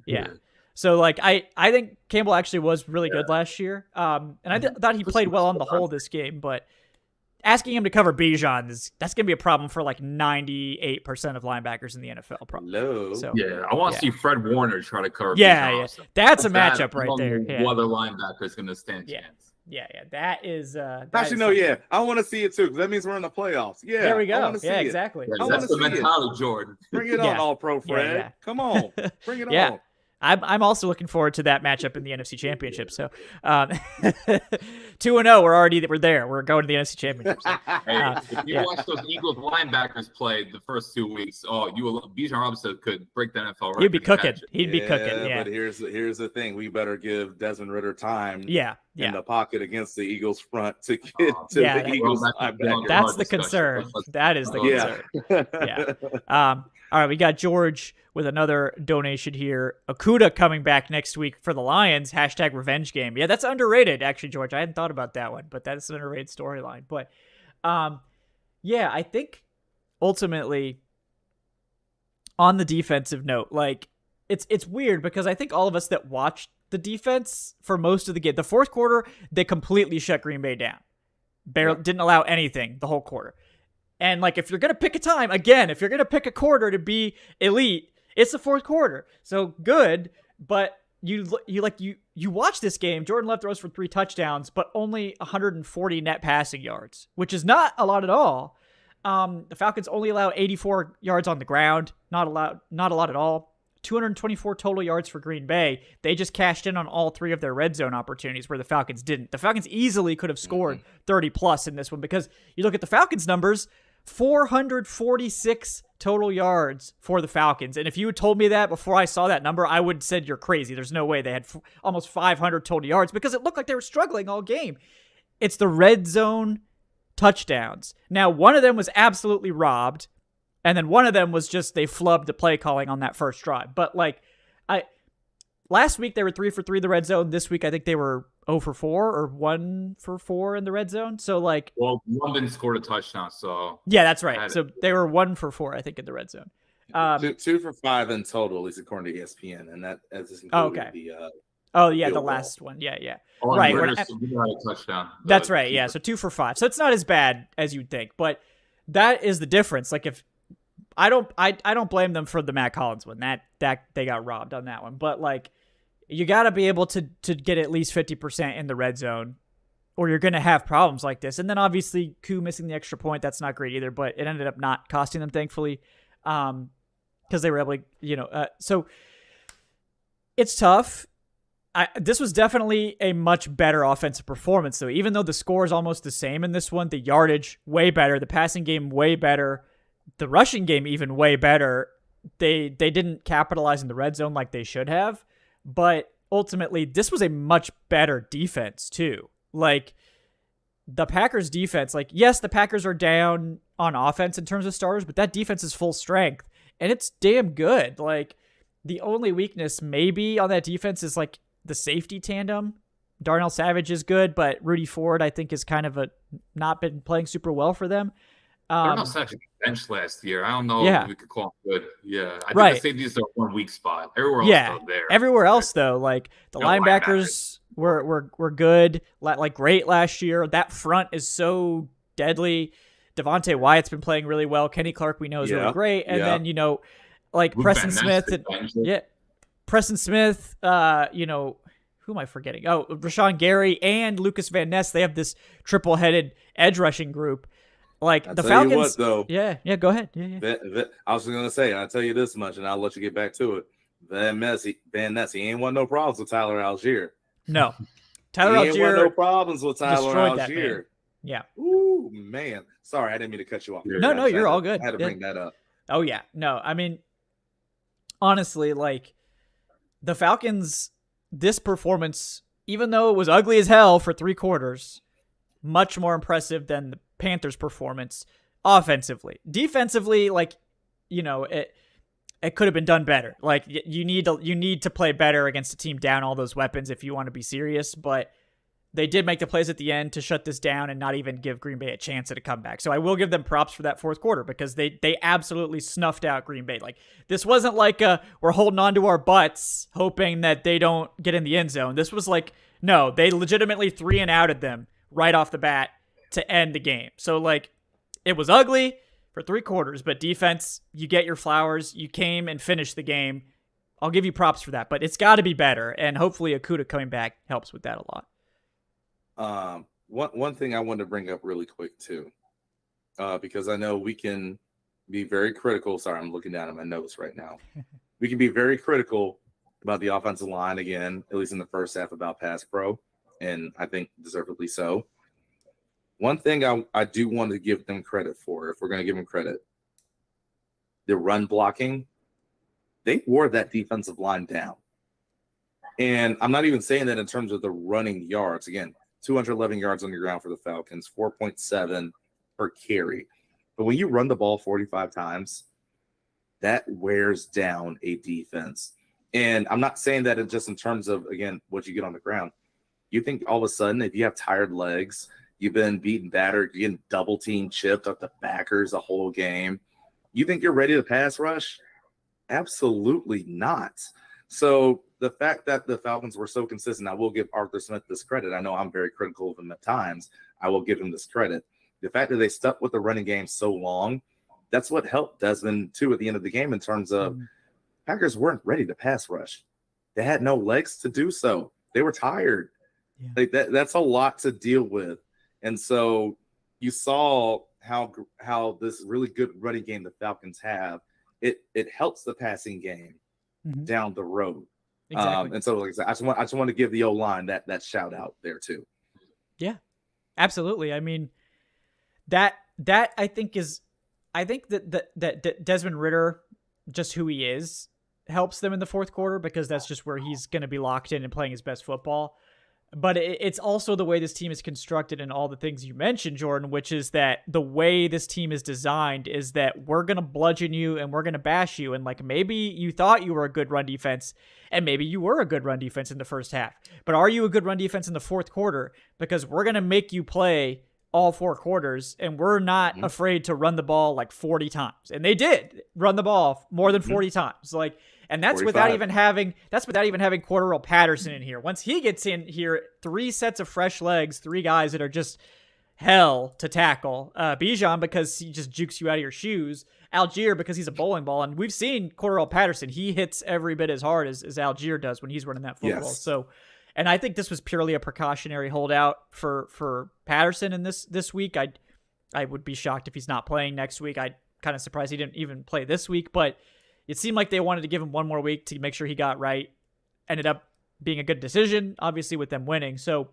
Yeah. So I think Campbell actually was really good last year. And I thought he played well on the whole this game, but asking him to cover Bijan that's going to be a problem for 98% of linebackers in the NFL. Probably. So, I want to see Fred Warner try to cover Bijan. Yeah. That's a matchup right there. No other linebacker is going to stand a chance. Yeah, that is. Actually, no, yeah. I want to see it too, because that means we're in the playoffs. Yeah, there we go. Yeah, exactly. Yeah, that's the mentality, Jordan. Bring it on, All-Pro Fred. Yeah. Come on, bring it on. I'm also looking forward to that matchup in the NFC Championship. So, 2-0, we're there. We're going to the NFC Championship. So, if you watch those Eagles linebackers play the first 2 weeks, Bijan Robinson could break the NFL record. He'd be cooking. He'd be cooking. Yeah, but here's the thing: we better give Desmond Ridder time. In the pocket against the Eagles front to get to the Eagles. That's the concern. That is the concern. All right, we got George with another donation here. Okuda coming back next week for the Lions. # revenge game. Yeah, that's underrated, actually, George. I hadn't thought about that one, but that's an underrated storyline. But, I think ultimately on the defensive note, it's weird because I think all of us that watched the defense for most of the game, the fourth quarter, they completely shut Green Bay down. Didn't allow anything the whole quarter. And if you're going to pick a time, again, if you're going to pick a quarter to be elite, it's the fourth quarter. So good, but you watch this game, Jordan Love throws for 3 touchdowns, but only 140 net passing yards, which is not a lot at all. The Falcons only allow 84 yards on the ground, not a lot at all. 224 total yards for Green Bay. They just cashed in on all 3 of their red zone opportunities where the Falcons didn't. The Falcons easily could have scored 30 plus in this one, because you look at the Falcons numbers, 446 total yards for the Falcons. And if you had told me that before I saw that number, I would have said you're crazy. There's no way they had almost 500 total yards, because it looked like they were struggling all game. It's the red zone touchdowns. Now, one of them was absolutely robbed, and then one of them was just they flubbed the play calling on that first drive. But last week they were 3 for 3 in the red zone. This week I think they were 0 for 4 or 1 for 4 in the red zone. So London scored a touchdown. So yeah, that's right. So they were 1 for 4, I think, in the red zone. 2 for 5 in total, at least according to ESPN, and that is including the last one. Yeah. Right. Touchdown. That's right. Yeah. So 2 for 5. So it's not as bad as you'd think, but that is the difference. Like if I don't blame them for the Matt Collins one. That they got robbed on that one. But like you got to be able to get at least 50% in the red zone, or you're going to have problems like this. And then obviously Koo missing the extra point, that's not great either, but it ended up not costing them, thankfully, because they were able to, so it's tough. This was definitely a much better offensive performance, though. Even though the score is almost the same in this one, the yardage way better, the passing game way better, the rushing game even way better. They didn't capitalize in the red zone like they should have, but ultimately this was a much better defense too. Like the Packers defense, like yes, the Packers are down on offense in terms of starters, but that defense is full strength and it's damn good. Like the only weakness maybe on that defense is like the safety tandem. Darnell Savage is good, but Rudy Ford, I think, is kind of not been playing super well for them. Darnell Savage benched last year. I don't know if we could call him good. Yeah, I think the safeties are one weak spot. Everywhere else, though, there. Everywhere else, though, like the linebackers were good, like great last year. That front is so deadly. Devontae Wyatt's been playing really well. Kenny Clark, we know, is really great. And then, like Preston Smith. Preston Smith, who am I forgetting? Oh, Rashawn Gary and Lucas Van Ness. They have this triple-headed edge rushing group. Like the Falcons. Go ahead. I was going to say, I'll tell you this much, and I'll let you get back to it. Van Ness, he ain't want no problems with Tyler Algier. No, Tyler Algier ain't want no problems with Tyler Algier. Yeah. Ooh, man. Sorry, I didn't mean to cut you off. No, you're all good. I had to bring that up. Oh yeah, no, I mean, honestly, like. The Falcons, this performance, even though it was ugly as hell for 3 quarters, much more impressive than the Panthers' performance offensively. Defensively, like, it could have been done better. Like, you need to play better against a team down all those weapons if you want to be serious, but they did make the plays at the end to shut this down and not even give Green Bay a chance at a comeback. So I will give them props for that fourth quarter because they absolutely snuffed out Green Bay. Like this wasn't like we're holding on to our butts hoping that they don't get in the end zone. This was like, no, they legitimately 3-and-outed them right off the bat to end the game. So like it was ugly for 3 quarters, but defense, you get your flowers. You came and finished the game. I'll give you props for that, but it's got to be better. And hopefully Okudah coming back helps with that a lot. One thing I wanted to bring up really quick too, because I know we can be very critical. Sorry, I'm looking down at my notes right now. We can be very critical about the offensive line again, at least in the first half about pass pro, and I think deservedly so. One thing I do want to give them credit for, if we're going to give them credit, the run blocking, they wore that defensive line down. And I'm not even saying that in terms of the running yards. Again, 211 yards on the ground for the Falcons, 4.7 per carry. But when you run the ball 45 times, that wears down a defense. And I'm not saying that just in terms of, again, what you get on the ground. You think all of a sudden, if you have tired legs, you've been beaten, battered, you're getting double team chipped up the backers the whole game, you think you're ready to pass rush? Absolutely not. So the fact that the Falcons were so consistent, I will give Arthur Smith this credit. I know I'm very critical of him at times. I will give him this credit. The fact that they stuck with the running game so long, that's what helped Desmond, too, at the end of the game in terms of Packers weren't ready to pass rush. They had no legs to do so. They were tired. Yeah. Like that's a lot to deal with. And so you saw how this really good running game the Falcons have, it helps the passing game down the road. Exactly. And so, like I said, I just want to give the O-line that shout out there too. Yeah, absolutely. I mean, that I think that Desmond Ridder, just who he is, helps them in the fourth quarter because that's just where he's going to be locked in and playing his best football. But it's also the way this team is constructed and all the things you mentioned, Jordan, which is that the way this team is designed is that we're going to bludgeon you and we're going to bash you. And like maybe you thought you were a good run defense and maybe you were a good run defense in the first half. But are you a good run defense in the fourth quarter? Because we're going to make you play all 4 quarters and we're not afraid to run the ball like 40 times. And they did run the ball more than 40 times. Like, and that's 45. without even having Cordarrelle Patterson in here. Once he gets in here, 3 sets of fresh legs, 3 guys that are just, hell to tackle. Bijan because he just jukes you out of your shoes. Algier because he's a bowling ball. And we've seen Cordarrelle Patterson. He hits every bit as hard as Algier does when he's running that football. Yes. So, and I think this was purely a precautionary holdout for Patterson in this week. I would be shocked if he's not playing next week. I'm kind of surprised he didn't even play this week, but it seemed like they wanted to give him one more week to make sure he got right. Ended up being a good decision, obviously, with them winning. So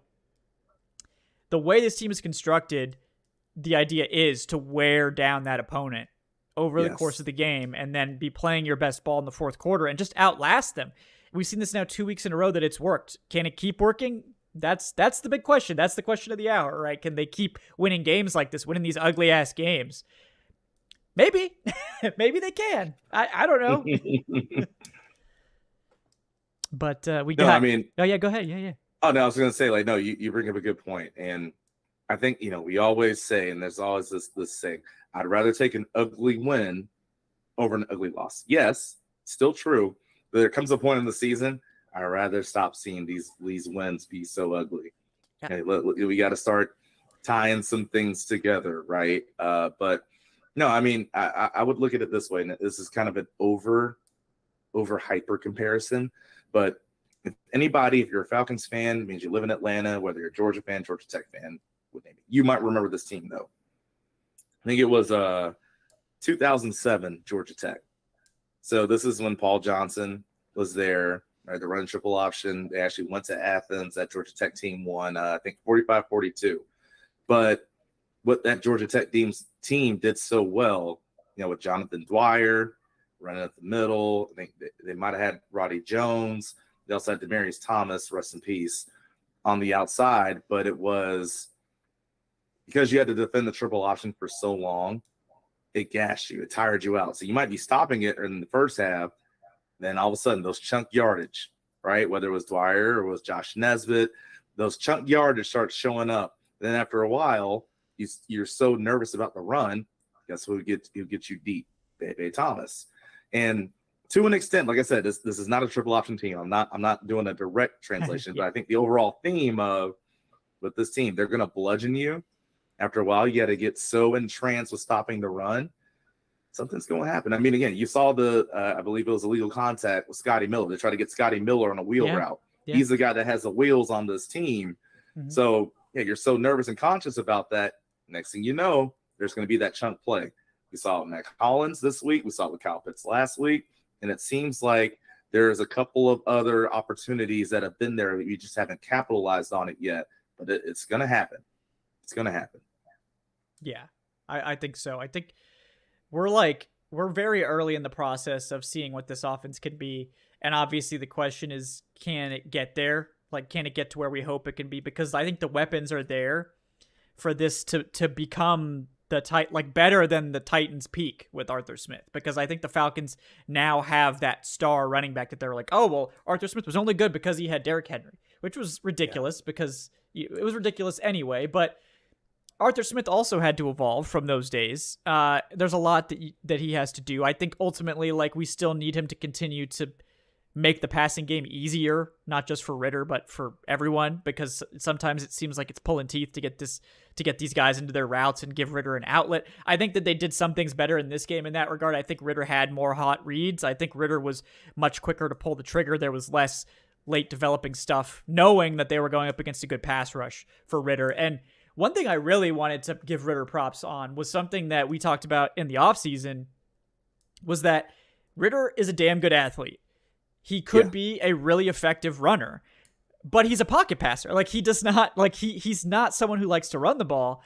the way this team is constructed, the idea is to wear down that opponent over the course of the game and then be playing your best ball in the fourth quarter and just outlast them. We've seen this now 2 weeks in a row that it's worked. Can it keep working? That's the big question. That's the question of the hour, right? Can they keep winning games like this, winning these ugly ass games? Maybe. Maybe they can. I don't know. But we got... Oh, yeah, go ahead. Yeah. Oh, no, I was going to say, like, no, you bring up a good point. And I think, we always say, and there's always this saying, I'd rather take an ugly win over an ugly loss. Yes, still true. But there comes a point in the season, I'd rather stop seeing these wins be so ugly. Yeah. Okay, we got to start tying some things together, right? But no, I would look at it this way, and this is kind of an over hyper comparison. But if you're a Falcons fan, it means you live in Atlanta, whether you're a Georgia fan, Georgia Tech fan, you might remember this team, though. I think it was 2007 Georgia Tech. So this is when Paul Johnson was there, right? The run triple option. They actually went to Athens. That Georgia Tech team won, I think, 45-42. But what that Georgia Tech team did so well, with Jonathan Dwyer running up the middle. I think they might have had Roddy Jones. They also had Demaryius Thomas, rest in peace, on the outside. But it was because you had to defend the triple option for so long, it gassed you. It tired you out. So you might be stopping it in the first half. Then all of a sudden, those chunk yardage, right? Whether it was Dwyer or it was Josh Nesbitt, those chunk yardage start showing up. Then after a while, you're so nervous about the run. Guess who gets you deep? Bebe Thomas. And to an extent, like I said, this is not a triple option team. I'm not doing a direct translation, but I think the overall theme with this team, they're going to bludgeon you. After a while, you got to get so entranced with stopping the run. Something's going to happen. Again, you saw I believe it was illegal contact with Scotty Miller. They try to get Scotty Miller on a wheel route. Yeah. He's the guy that has the wheels on this team. Mm-hmm. So, you're so nervous and conscious about that. Next thing you know, there's going to be that chunk play. We saw it with Mac Hollins this week. We saw it with Kyle Pitts last week. And it seems like there's a couple of other opportunities that have been there that you just haven't capitalized on it yet. But it's going to happen. It's going to happen. Yeah, I think so. I think we're very early in the process of seeing what this offense could be. And obviously the question is, can it get there? Like, can it get to where we hope it can be? Because I think the weapons are there for this to become better than the Titans peak with Arthur Smith. Because I think the Falcons now have that star running back that they're like, oh, well, Arthur Smith was only good because he had Derrick Henry, which was ridiculous because it was ridiculous anyway. But Arthur Smith also had to evolve from those days. There's a lot that he has to do. I think ultimately, we still need him to continue to make the passing game easier, not just for Ridder, but for everyone, because sometimes it seems like it's pulling teeth to get these guys into their routes and give Ridder an outlet. I think that they did some things better in this game in that regard. I think Ridder had more hot reads. I think Ridder was much quicker to pull the trigger. There was less late developing stuff, knowing that they were going up against a good pass rush for Ridder. And one thing I really wanted to give Ridder props on was something that we talked about in the offseason, was that Ridder is a damn good athlete. He could be a really effective runner, but he's a pocket passer. He does not, he's not someone who likes to run the ball,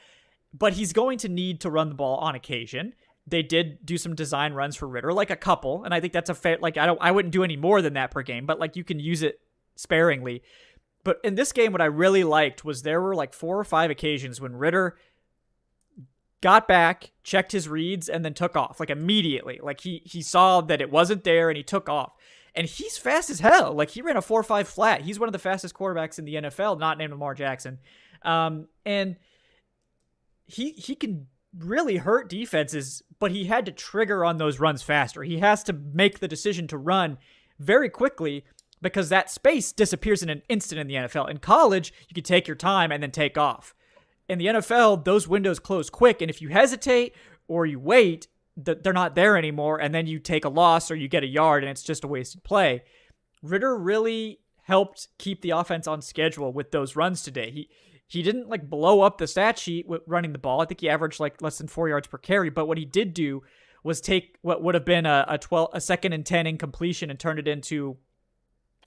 but he's going to need to run the ball on occasion. They did do some design runs for Ridder, a couple, and I think that's a fair, I wouldn't do any more than that per game, but you can use it sparingly. But in this game, what I really liked was there were 4 or 5 occasions when Ridder got back, checked his reads, and then took off, immediately. He saw that it wasn't there, and he took off. And he's fast as hell. He ran a 4.5 flat. He's one of the fastest quarterbacks in the NFL, not named Lamar Jackson. And he can really hurt defenses, but he had to trigger on those runs faster. He has to make the decision to run very quickly because that space disappears in an instant in the NFL. In college, you can take your time and then take off. in the NFL, those windows close quick. And if you hesitate or you wait, they're not there anymore. And then you take a loss or you get a yard and it's just a wasted play. Ridder really helped keep the offense on schedule with those runs today. He didn't like blow up the stat sheet with running the ball. I think he averaged like less than 4 yards per carry. But what he did do was take what would have been a 2nd and 10 incompletion and turn it into,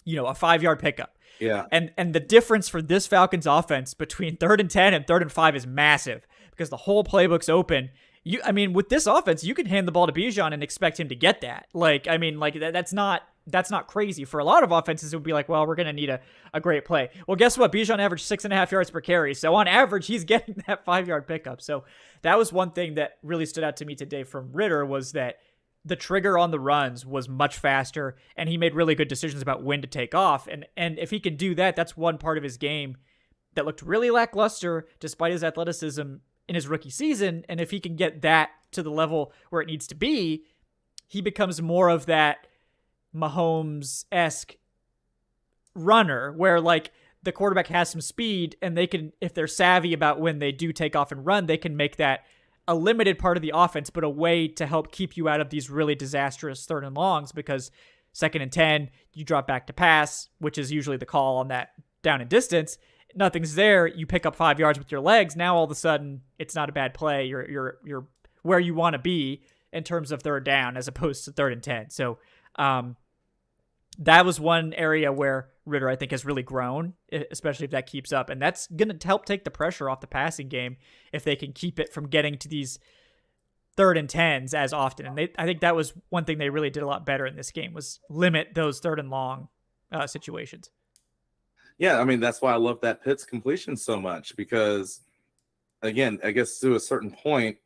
a 5-yard pickup. Yeah. And the difference for this Falcons offense between 3rd and 10 and 3rd and 5 is massive because the whole playbook's open. With this offense, you can hand the ball to Bijan and expect him to get that. That's not crazy. For a lot of offenses, it would be like, well, we're going to need a great play. Well, guess what? Bijan averaged 6.5 yards per carry. So on average, he's getting that 5-yard pickup. So that was one thing that really stood out to me today from Ridder was that the trigger on the runs was much faster, and he made really good decisions about when to take off. And if he can do that, that's one part of his game that looked really lackluster despite his athleticism in his rookie season. And if he can get that to the level where it needs to be, he becomes more of that Mahomes-esque runner where like the quarterback has some speed and they can, if they're savvy about when they do take off and run, they can make that a limited part of the offense, but a way to help keep you out of these really disastrous 3rd and longs because 2nd and 10, you drop back to pass, which is usually the call on that down and distance. Nothing's there. You pick up 5 yards with your legs. Now all of a sudden it's not a bad play. You're where you want to be in terms of 3rd down as opposed to 3rd and 10. So that was one area where Ridder, I think, has really grown, especially if that keeps up. And that's going to help take the pressure off the passing game if they can keep it from getting to these 3rd and 10s as often. And I think that was one thing they really did a lot better in this game was limit those 3rd and long situations. Yeah, that's why I love that Pitts completion so much because, again, I guess to a certain point,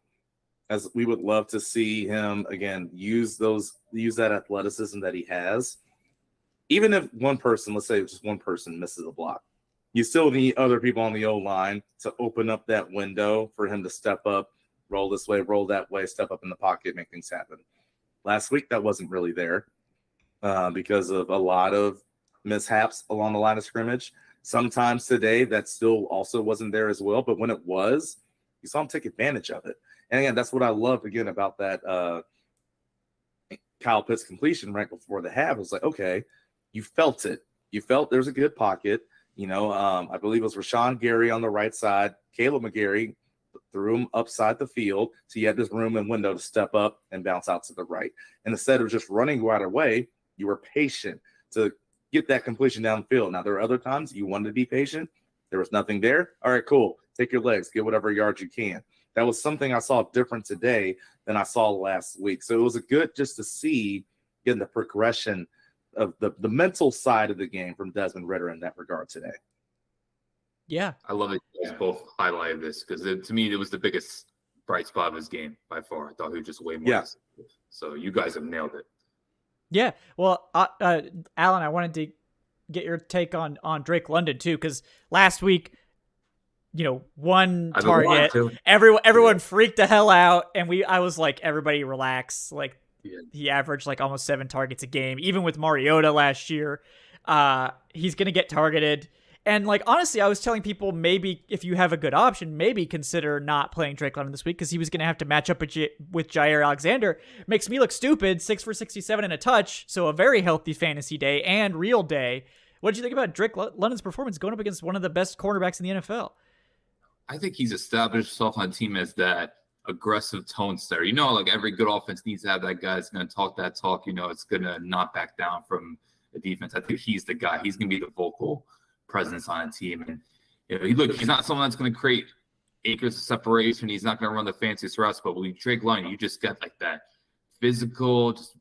as we would love to see him, again, use that athleticism that he has. Even if one person, let's say just one person misses a block, you still need other people on the O-line to open up that window for him to step up, roll this way, roll that way, step up in the pocket, make things happen. Last week, that wasn't really there because of a lot of mishaps along the line of scrimmage. Sometimes today, that still also wasn't there as well. But when it was, you saw him take advantage of it. And again, that's what I loved, again, about that Kyle Pitts completion right before the half. It was like, okay, you felt it. You felt there's a good pocket. I believe it was Rashawn Gary on the right side. Caleb McGarry threw him upside the field. So you had this room and window to step up and bounce out to the right. And instead of just running right away, you were patient to get that completion downfield. Now, there are other times you wanted to be patient. There was nothing there. All right, cool. Take your legs. Get whatever yards you can. That was something I saw different today than I saw last week. So it was a good just to see, again, the progression of the mental side of the game from Desmond Ridder in that regard today. Yeah. I love that you guys both highlighted this because to me, it was the biggest bright spot of his game by far. I thought he was just way more. Yeah. So you guys have nailed it. Yeah. Well, Alan, I wanted to get your take on Drake London too, because last week, one target, everyone freaked the hell out, and I was like, everybody relax. Like, he averaged like almost 7 targets a game, even with Mariota last year. He's gonna get targeted, and like honestly, I was telling people maybe if you have a good option, maybe consider not playing Drake London this week because he was gonna have to match up with Jair Alexander. Makes me look stupid. 6 for 67 and a touch, so a very healthy fantasy day and real day. What did you think about Drake London's performance going up against one of the best cornerbacks in the NFL? I think he's established himself on a team as that aggressive tone setter. Like every good offense needs to have that guy that's going to talk that talk. It's going to not back down from the defense. I think he's the guy. He's going to be the vocal presence on a team. And he's not someone that's going to create acres of separation. He's not going to run the fanciest routes. But with Drake London, you just get like that physical, just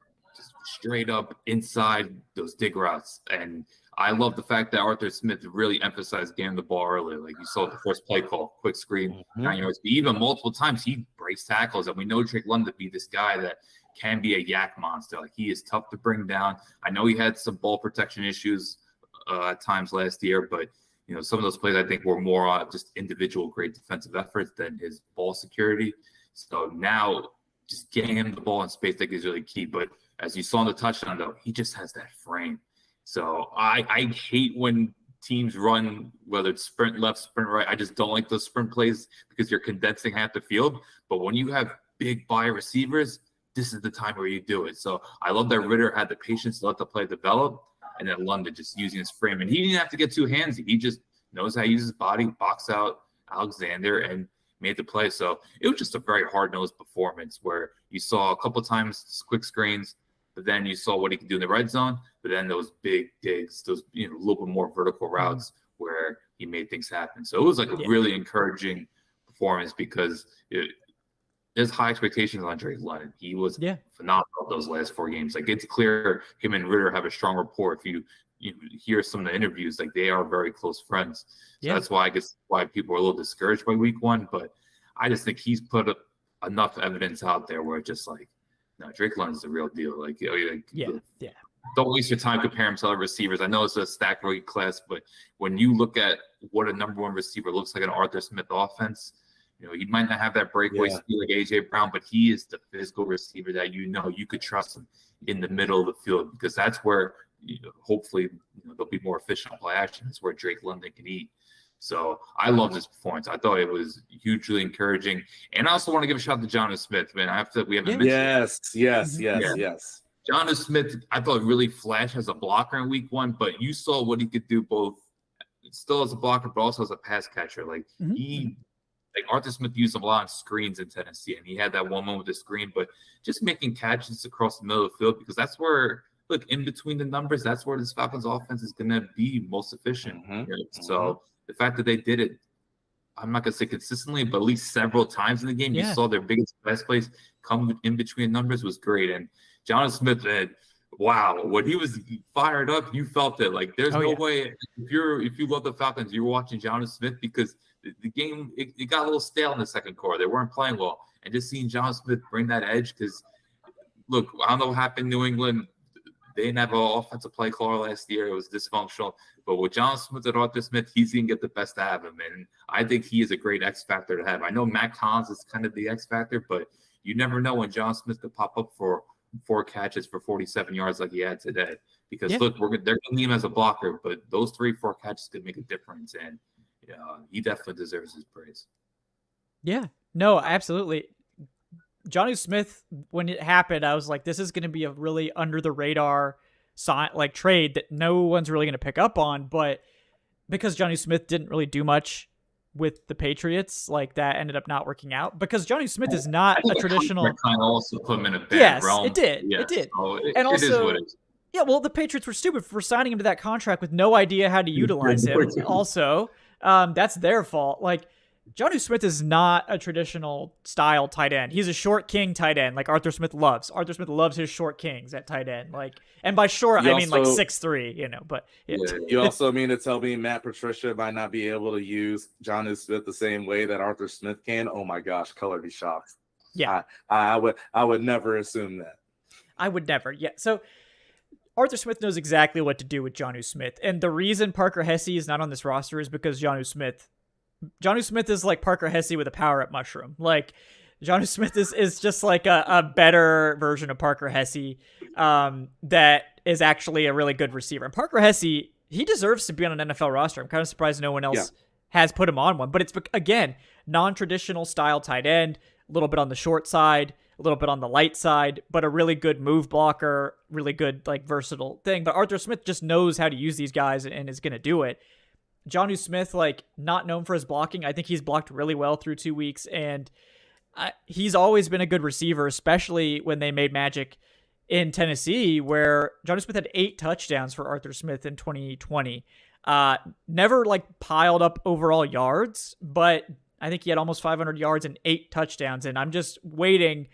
straight up inside those dig routes. And I love the fact that Arthur Smith really emphasized getting the ball early. Like you saw the first play call, quick screen, 9 yards. But even multiple times he breaks tackles. And we know Drake London to be this guy that can be a yak monster. Like he is tough to bring down. I know he had some ball protection issues at times last year, but some of those plays I think were more just individual great defensive efforts than his ball security. So now just getting him the ball in space I think is really key. But as you saw in the touchdown, though, he just has that frame. So I hate when teams run, whether it's sprint left, sprint right. I just don't like those sprint plays because you're condensing half the field. But when you have big body receivers, this is the time where you do it. So I love that Ridder had the patience to let the play develop, and then London just using his frame. And he didn't have to get too handsy. He just knows how to use his body, box out Alexander, and made the play. So it was just a very hard-nosed performance where you saw a couple times quick screens, but then you saw what he could do in the red zone. But then those big digs, those a little bit more vertical routes where he made things happen. So it was like a really encouraging performance because there's high expectations on Drake London. He was phenomenal those last 4 games. Like, it's clear him and Ridder have a strong rapport. If you hear some of the interviews, like, they are very close friends. So that's why I guess why people are a little discouraged by week 1. But I just think he's put up enough evidence out there where it's just like, no, Drake London's the real deal. Like, don't waste your time comparing him to other receivers. I know it's a stacked rookie class, but when you look at what a number 1 receiver looks like in an Arthur Smith offense, he might not have that breakaway speed like AJ Brown, but he is the physical receiver that you could trust him in the middle of the field, because that's where hopefully they'll be more efficient on play action. That's where Drake London can eat. So I love this performance. I thought it was hugely encouraging, and I also want to give a shout out to Jonnu Smith. Man, we haven't mentioned. Yes. Jonnu Smith, I thought really flashed as a blocker in week 1, but you saw what he could do both still as a blocker, but also as a pass catcher. Like Arthur Smith used a lot of screens in Tennessee, and he had that one moment with the screen, but just making catches across the middle of the field, because that's where, in between the numbers, that's where this Falcons offense is going to be most efficient. So the fact that they did it, I'm not going to say consistently, but at least several times in the game, you saw their biggest best plays come in between numbers was great. And Jonnu Smith, wow, when he was fired up, you felt it. Like, there's no way if you love the Falcons, you're watching Jonnu Smith, because the game it got a little stale in the second quarter. They weren't playing well, and just seeing Jonnu Smith bring that edge. Because look, I don't know what happened in New England. They didn't have an offensive play caller last year. It was dysfunctional. But with Jonnu Smith and Arthur Smith, he's going to get the best out of him. And I think he is a great X factor to have. I know Matt Collins is kind of the X factor, but you never know when Jonnu Smith could pop up for 4 catches for 47 yards like he had today. Because look, they're going to need him as a blocker, but those 3-4 catches could make a difference. And he definitely deserves his praise. Yeah, no, absolutely. Jonnu Smith, when it happened, I was like, this is going to be a really under the radar trade that no one's really going to pick up on. But because Jonnu Smith didn't really do much with the Patriots, like, that ended up not working out, because Jonnu Smith is not a traditional. Kind of also put him in a bad realm. It did. Yes. It did. So and also, it is what it is. Yeah, well, the Patriots were stupid for signing him to that contract with no idea how to utilize him. Also, that's their fault. Like, Jonnu Smith is not a traditional style tight end. He's a short king tight end, like Arthur Smith loves. Arthur Smith loves his short kings at tight end. Like, and by short, I mean like 6'3", but you also mean to tell me Matt Patricia might not be able to use Jonnu Smith the same way that Arthur Smith can? Oh my gosh, color be shocked. Yeah. I would never assume that. I would never. Yeah. So Arthur Smith knows exactly what to do with Jonnu Smith. And the reason Parker Hesse is not on this roster is because Jonnu Smith is like Parker Hesse with a power-up mushroom. Like, Jonnu Smith is just like a better version of Parker Hesse that is actually a really good receiver. And Parker Hesse, he deserves to be on an NFL roster. I'm kind of surprised no one else has put him on one. But it's, again, non-traditional style tight end, a little bit on the short side, a little bit on the light side, but a really good move blocker, really good, like, versatile thing. But Arthur Smith just knows how to use these guys and is going to do it. Jonnu Smith, like, not known for his blocking. I think he's blocked really well through 2 weeks, and he's always been a good receiver, especially when they made magic in Tennessee, where Jonnu Smith had 8 touchdowns for Arthur Smith in 2020. Never, like, piled up overall yards, but I think he had almost 500 yards and 8 touchdowns, and I'm just waiting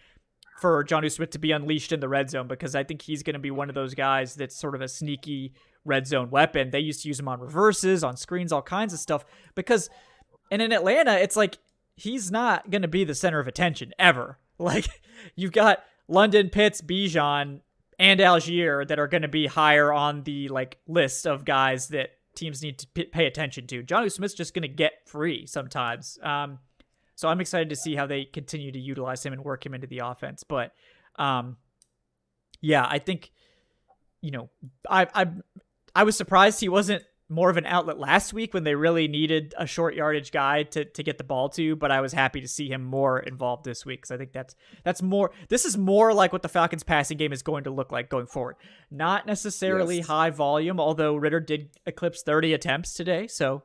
for Jonnu Smith to be unleashed in the red zone, because I think he's going to be one of those guys that's sort of a sneaky red zone weapon. They used to use him on reverses, on screens, all kinds of stuff, and in Atlanta, it's like, he's not going to be the center of attention ever. Like, you've got London, Pitts, Bijan, and Algier that are going to be higher on the, like, list of guys that teams need to pay attention to. Jonnu Smith's just going to get free sometimes. So I'm excited to see how they continue to utilize him and work him into the offense. But I think, I was surprised he wasn't more of an outlet last week when they really needed a short yardage guy to get the ball to, but I was happy to see him more involved this week because I think this is more like what the Falcons passing game is going to look like going forward. Not necessarily high volume, although Ridder did eclipse 30 attempts today. So,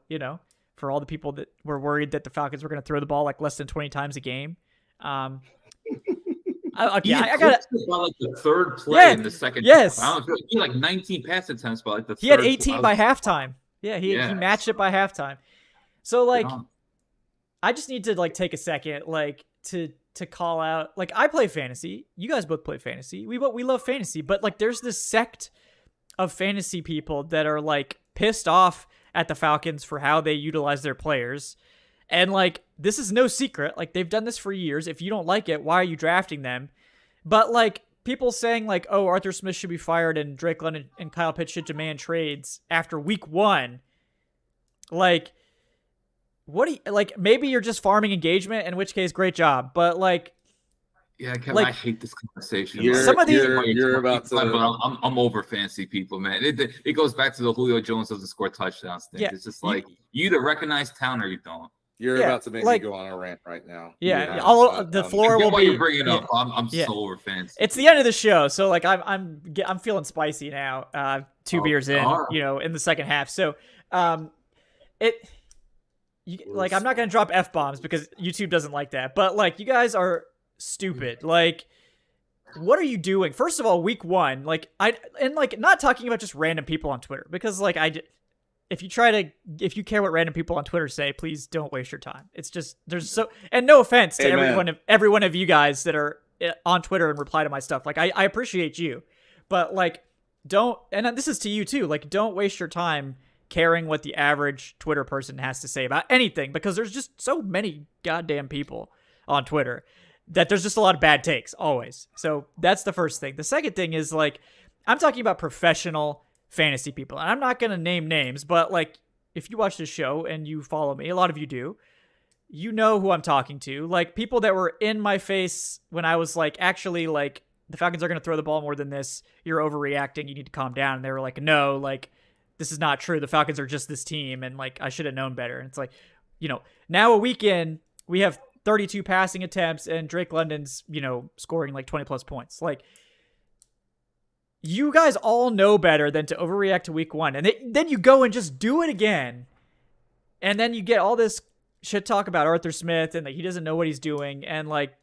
for all the people that were worried that the Falcons were going to throw the ball like less than 20 times a game. I got it. Like the third play in the second. Yes. I don't know, he had like 19 pass attempts, but like he had 18 by halftime. Yeah, he matched it by halftime. So like, I just need to like take a second like to call out. Like, I play fantasy. You guys both play fantasy. We love fantasy, but like, there's this sect of fantasy people that are like pissed off at the Falcons for how they utilize their players. And like, this is no secret. Like, they've done this for years. If you don't like it, why are you drafting them? But like, people saying like, oh, Arthur Smith should be fired and Drake London and Kyle Pitts should demand trades after week 1. Like, what do you, like, maybe you're just farming engagement, in which case, great job. But like, yeah, Kevin, like, I hate this conversation. You're about to. I'm over fancy people, man. It goes back to the Julio Jones doesn't score touchdowns thing. Yeah. It's just like you either recognize talent or you don't. You're about to make me go on a rant right now. Yeah, the floor will be. You bring it up. I'm so over fancy. It's the end of the show, so like I'm feeling spicy now. 2 beers in, in the second half. So, like, I'm not gonna drop F-bombs because YouTube doesn't like that. But like, you guys are stupid. Like, what are you doing? First of all, week 1, like not talking about just random people on Twitter, because like if you care what random people on Twitter say, please don't waste your time. It's just, and no offense to every one of you guys that are on Twitter and reply to my stuff. Like, I appreciate you, but like, don't, and this is to you too, like, don't waste your time caring what the average Twitter person has to say about anything, because there's just so many goddamn people on Twitter that there's just a lot of bad takes always. So that's the first thing. The second thing is like, I'm talking about professional fantasy people, and I'm not going to name names, but like, if you watch this show and you follow me, a lot of you do, you know who I'm talking to. Like, people that were in my face when I was like, actually, like, the Falcons are going to throw the ball more than this. You're overreacting. You need to calm down. And they were like, no, like, this is not true. The Falcons are just this team. And like, I should have known better. And it's like, now a week in, we have 32 passing attempts and Drake London's, scoring like 20 plus points. Like, you guys all know better than to overreact to week 1. And then you go and just do it again. And then you get all this shit talk about Arthur Smith and that he doesn't know what he's doing. And like,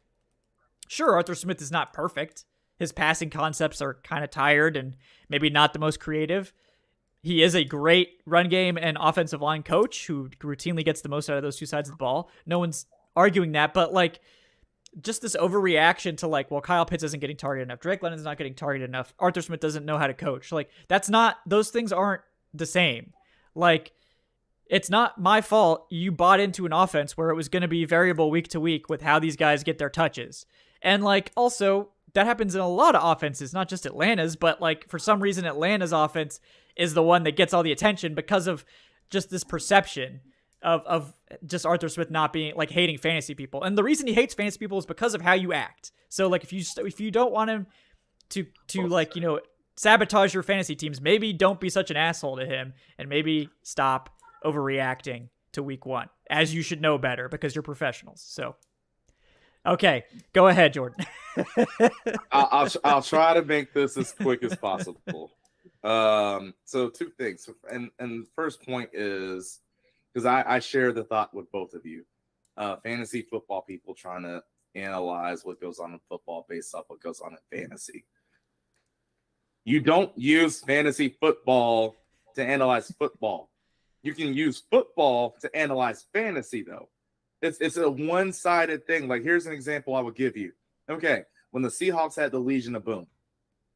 sure, Arthur Smith is not perfect. His passing concepts are kind of tired and maybe not the most creative. He is a great run game and offensive line coach who routinely gets the most out of those two sides of the ball. No one's arguing that, but like, just this overreaction to like, well, Kyle Pitts isn't getting targeted enough. Drake London's not getting targeted enough. Arthur Smith doesn't know how to coach. Like, those things aren't the same. Like, it's not my fault you bought into an offense where it was going to be variable week to week with how these guys get their touches. And like, also, that happens in a lot of offenses, not just Atlanta's, but like, for some reason, Atlanta's offense is the one that gets all the attention because of just this perception of just Arthur Smith not being like hating fantasy people. And the reason he hates fantasy people is because of how you act. So like, if you don't want him to like, sabotage your fantasy teams, maybe don't be such an asshole to him and maybe stop overreacting to week 1, as you should know better because you're professionals. So, okay, go ahead, Jordan. I'll try to make this as quick as possible. So 2 things. And the first point is, because I share the thought with both of you. Fantasy football people trying to analyze what goes on in football based off what goes on in fantasy. You don't use fantasy football to analyze football. You can use football to analyze fantasy, though. It's a one-sided thing. Like, here's an example I would give you. Okay, when the Seahawks had the Legion of Boom,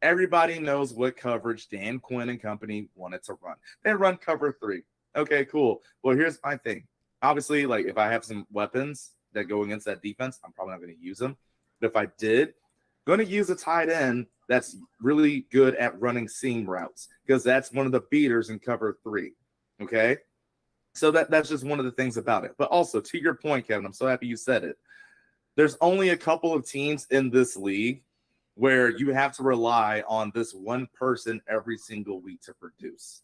everybody knows what coverage Dan Quinn and company wanted to run. They run cover 3. Okay, cool. Well, here's my thing. Obviously, like, if I have some weapons that go against that defense, I'm probably not going to use them. But if I did, I'm going to use a tight end that's really good at running seam routes, because that's one of the beaters in cover 3. Okay? So that's just one of the things about it. But also, to your point, Kevin, I'm so happy you said it. There's only a couple of teams in this league where you have to rely on this one person every single week to produce.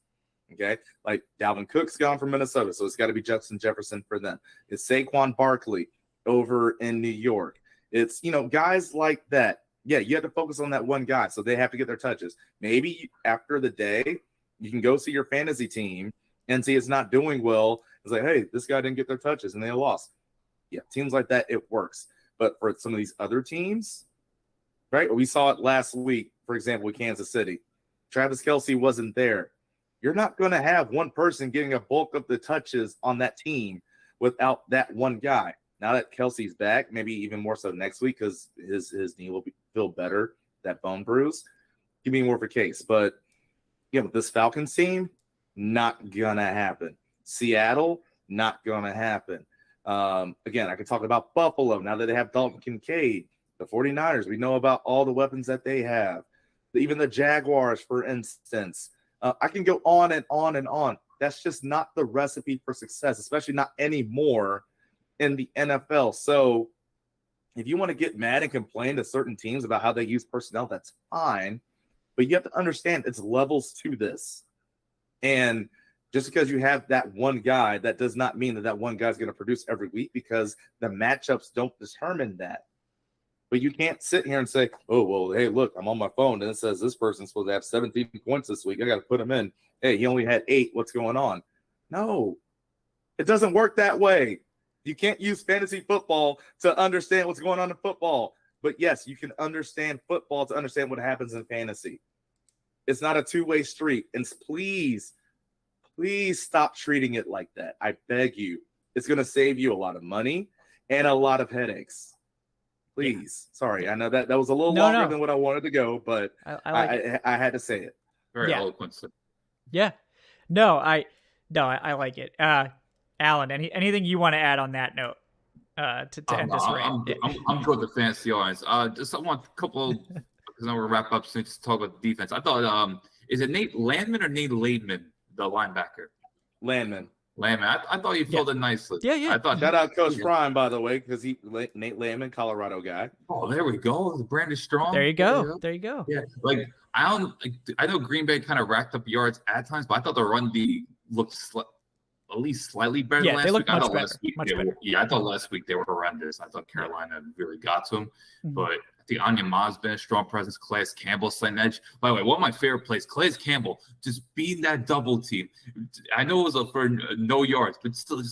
Okay, like Dalvin Cook's gone from Minnesota, so it's got to be Justin Jefferson for them. It's Saquon Barkley over in New York. It's, guys like that. Yeah, you have to focus on that one guy, so they have to get their touches. Maybe after the day, you can go see your fantasy team and see it's not doing well. It's like, hey, this guy didn't get their touches and they lost. Yeah, teams like that, it works. But for some of these other teams, right? We saw it last week, for example, with Kansas City. Travis Kelce wasn't there. You're not going to have one person getting a bulk of the touches on that team without that one guy. Now that Kelsey's back, maybe even more so next week because his knee will feel better, that bone bruise. Give me more of a case. But, with this Falcons team, not going to happen. Seattle, not going to happen. Again, I could talk about Buffalo now that they have Dalton Kincaid. The 49ers, we know about all the weapons that they have. Even the Jaguars, for instance. I can go on and on and on. That's just not the recipe for success, especially not anymore in the NFL. So if you want to get mad and complain to certain teams about how they use personnel, that's fine. But you have to understand it's levels to this. And just because you have that one guy, that does not mean that one guy is going to produce every week because the matchups don't determine that. But you can't sit here and say, oh, well, hey, look, I'm on my phone and it says this person's supposed to have 17 points this week. I got to put him in. Hey, he only had 8. What's going on? No, it doesn't work that way. You can't use fantasy football to understand what's going on in football. But yes, you can understand football to understand what happens in fantasy. It's not a two-way street. And please stop treating it like that. I beg you. It's going to save you a lot of money and a lot of headaches. Please. Yeah. Sorry. I know that was a little longer than what I wanted to go, but I had to say it. Very eloquent. Yeah. No, I like it. Alan, anything you want to add on that note to end this rant? I'm good with the fantasy audience. Just I want a couple, because now we're wrap up soon to talk about the defense. I thought, is it Nate Landman or Nate Laidman, the linebacker? Landman. I thought you filled it nicely. Yeah. I thought shout out Coach Prime, by the way, because Nate Landman, Colorado guy. Oh, there we go. Brandon Strong. There you go. Yeah, I know Green Bay kind of racked up yards at times, but I thought the run D looked at least slightly better than last they looked week. much better. I thought last week they were horrendous. I thought Carolina really got to him, but I think Anya Ma's been a strong presence. Calais Campbell slight edge. By the way, one of my favorite plays, Calais Campbell just being that double team. I know it was for no yards, but still,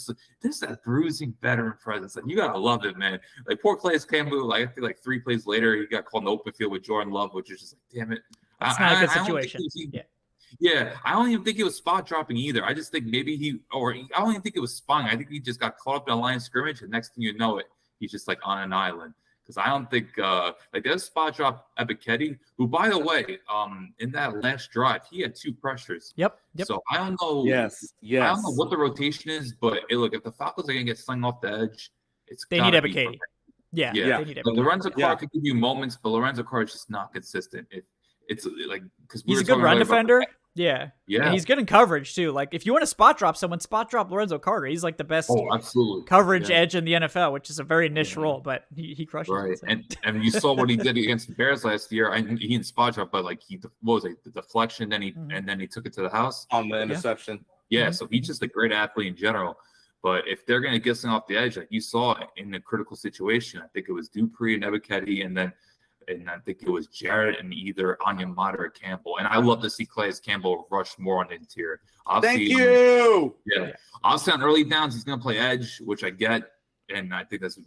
there's that bruising veteran presence. And you gotta love it, man. Like poor Calais Campbell. Like I feel like 3 plays later, he got called in the open field with Jordan Love, which is just like, damn it. That's not a good situation. Yeah, I don't even think it was spot dropping either. I just think maybe I don't even think it was spying. I think he just got caught up in a line of scrimmage, and next thing you know it, he's just like on an island. Because I don't think there's spot drop Ebiketie, who, by the way, in that last drive, he had 2 pressures. Yep. So I don't know. Yes. I don't know what the rotation is, but look, if the Falcons are gonna get slung off the edge, they need Ebiketie. Yeah. They need Ebiketie. Lorenzo Carr could give you moments, but Lorenzo Carr is just not consistent. It's like because he's a good run defender. Yeah. And he's good in coverage too. Like if you want to spot drop someone, spot drop Lorenzo Carter. He's like the best coverage edge in the NFL, which is a very niche role, but he crushes it. So. And you saw what he did against the Bears last year. He didn't spot drop, but like the deflection, then he took it to the house on the interception. Yeah, so he's just a great athlete in general. But if they're going to get something off the edge, like you saw in a critical situation, I think it was Dupree and Ebiketie, and I think it was Jarrett and either Onyemata or Campbell. And I love to see Calais Campbell rush more on the interior. Thank you. Yeah. Obviously on early downs, he's going to play edge, which I get. And I think that's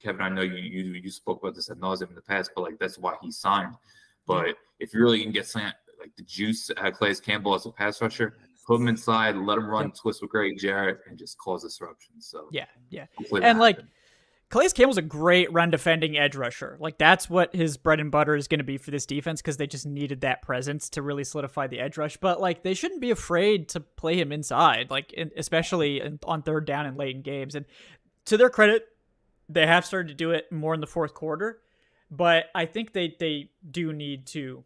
Kevin. I know you spoke about this ad nauseum in the past, but like that's why he signed. But if you really can get something like the juice at Calais Campbell as a pass rusher, put him inside, let him run, twist with Greg Jarrett, and just cause disruption. So yeah. And like Calais Campbell's a great run defending edge rusher. Like that's what his bread and butter is going to be for this defense because they just needed that presence to really solidify the edge rush. But like they shouldn't be afraid to play him inside, like especially on 3rd down and late in games. And to their credit, they have started to do it more in the 4th quarter. But I think they do need to,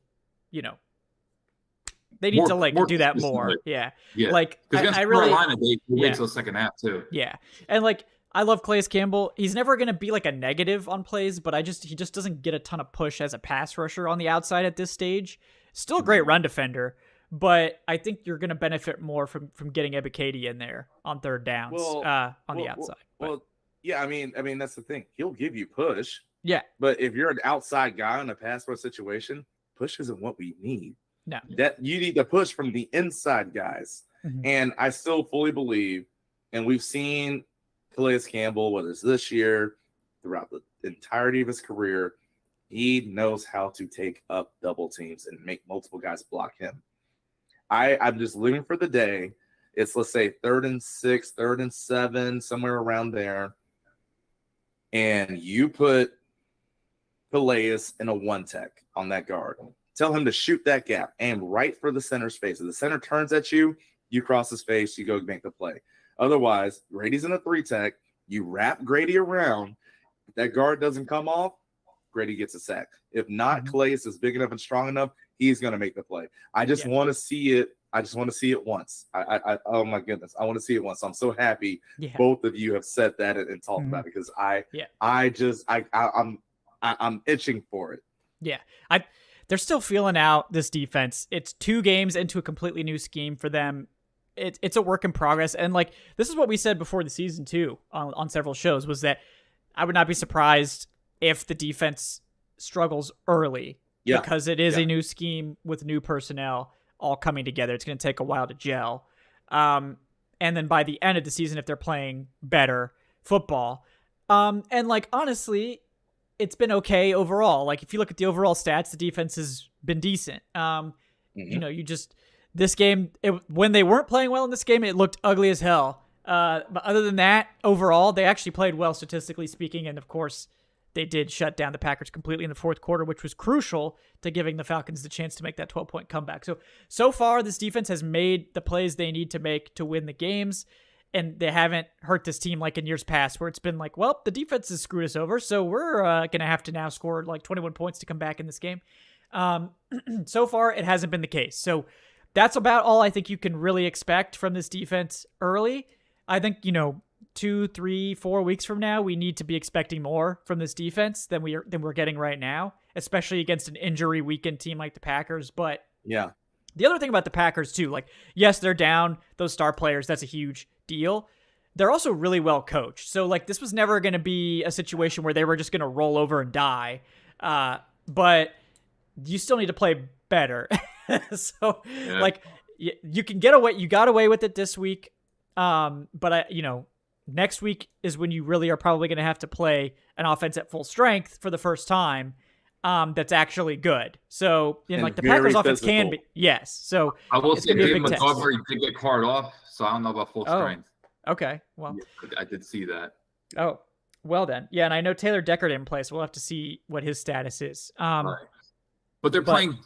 they need to do that more. Yeah. Like I really Carolina, they wait till the second half too. Yeah. And like I love Calais Campbell. He's never going to be like a negative on plays, but he just doesn't get a ton of push as a pass rusher on the outside at this stage. Still a great run defender, but I think you're going to benefit more from getting Ebiketie in there on third downs on the outside. Yeah, I mean that's the thing. He'll give you push. Yeah. But if you're an outside guy in a pass rush situation, push isn't what we need. No. That you need to push from the inside guys. Mm-hmm. And I still fully believe, and we've seen Calais Campbell, whether it's this year, throughout the entirety of his career, he knows how to take up double teams and make multiple guys block him. I'm just living for the day. It's, let's say, 3rd and 6, 3rd and 7, somewhere around there. And you put Calais in a one tech on that guard. Tell him to shoot that gap, aim right for the center's face. If the center turns at you, you cross his face, you go make the play. Otherwise, Grady's in a 3 tech. You wrap Grady around. If that guard doesn't come off, Grady gets a sack. If not, Calais is big enough and strong enough, he's going to make the play. I just want to see it. I just want to see it once. Oh my goodness, I want to see it once. I'm so happy both of you have said that and talked about it, because I'm itching for it. Yeah, they're still feeling out this defense. It's 2 games into a completely new scheme for them. It's a work in progress, and like this is what we said before the season too on several shows, was that I would not be surprised if the defense struggles early because it is a new scheme with new personnel all coming together. It's going to take a while to gel. And then by the end of the season, if they're playing better football, and like, honestly, it's been okay overall. Like if you look at the overall stats, the defense has been decent. You know, this game, when they weren't playing well in this game, it looked ugly as hell. But other than that, overall, they actually played well statistically speaking. And of course, they did shut down the Packers completely in the fourth quarter, which was crucial to giving the Falcons the chance to make that 12-point comeback. So far, this defense has made the plays they need to make to win the games, and they haven't hurt this team like in years past, where it's been like, well, the defense has screwed us over, so we're going to have to now score like 21 points to come back in this game. So far, it hasn't been the case. So that's about all I think you can really expect from this defense early. I think, 2, 3, 4 weeks from now, we need to be expecting more from this defense than we're getting right now, especially against an injury weakened team like the Packers. But yeah, the other thing about the Packers too, like, yes, they're down those star players. That's a huge deal. They're also really well coached. So like, this was never going to be a situation where they were just going to roll over and die. But you still need to play better. Like you can get away. You got away with it this week. But next week is when you really are probably going to have to play an offense at full strength for the first time. That's actually good. So, like the Packers offense can be, yes. So I will say David McGovern did get card off, so I don't know about full strength. Okay, well, I did see that. Oh, well then, yeah, and I know Taylor Decker didn't play, so we'll have to see what his status is. Right. But they're playing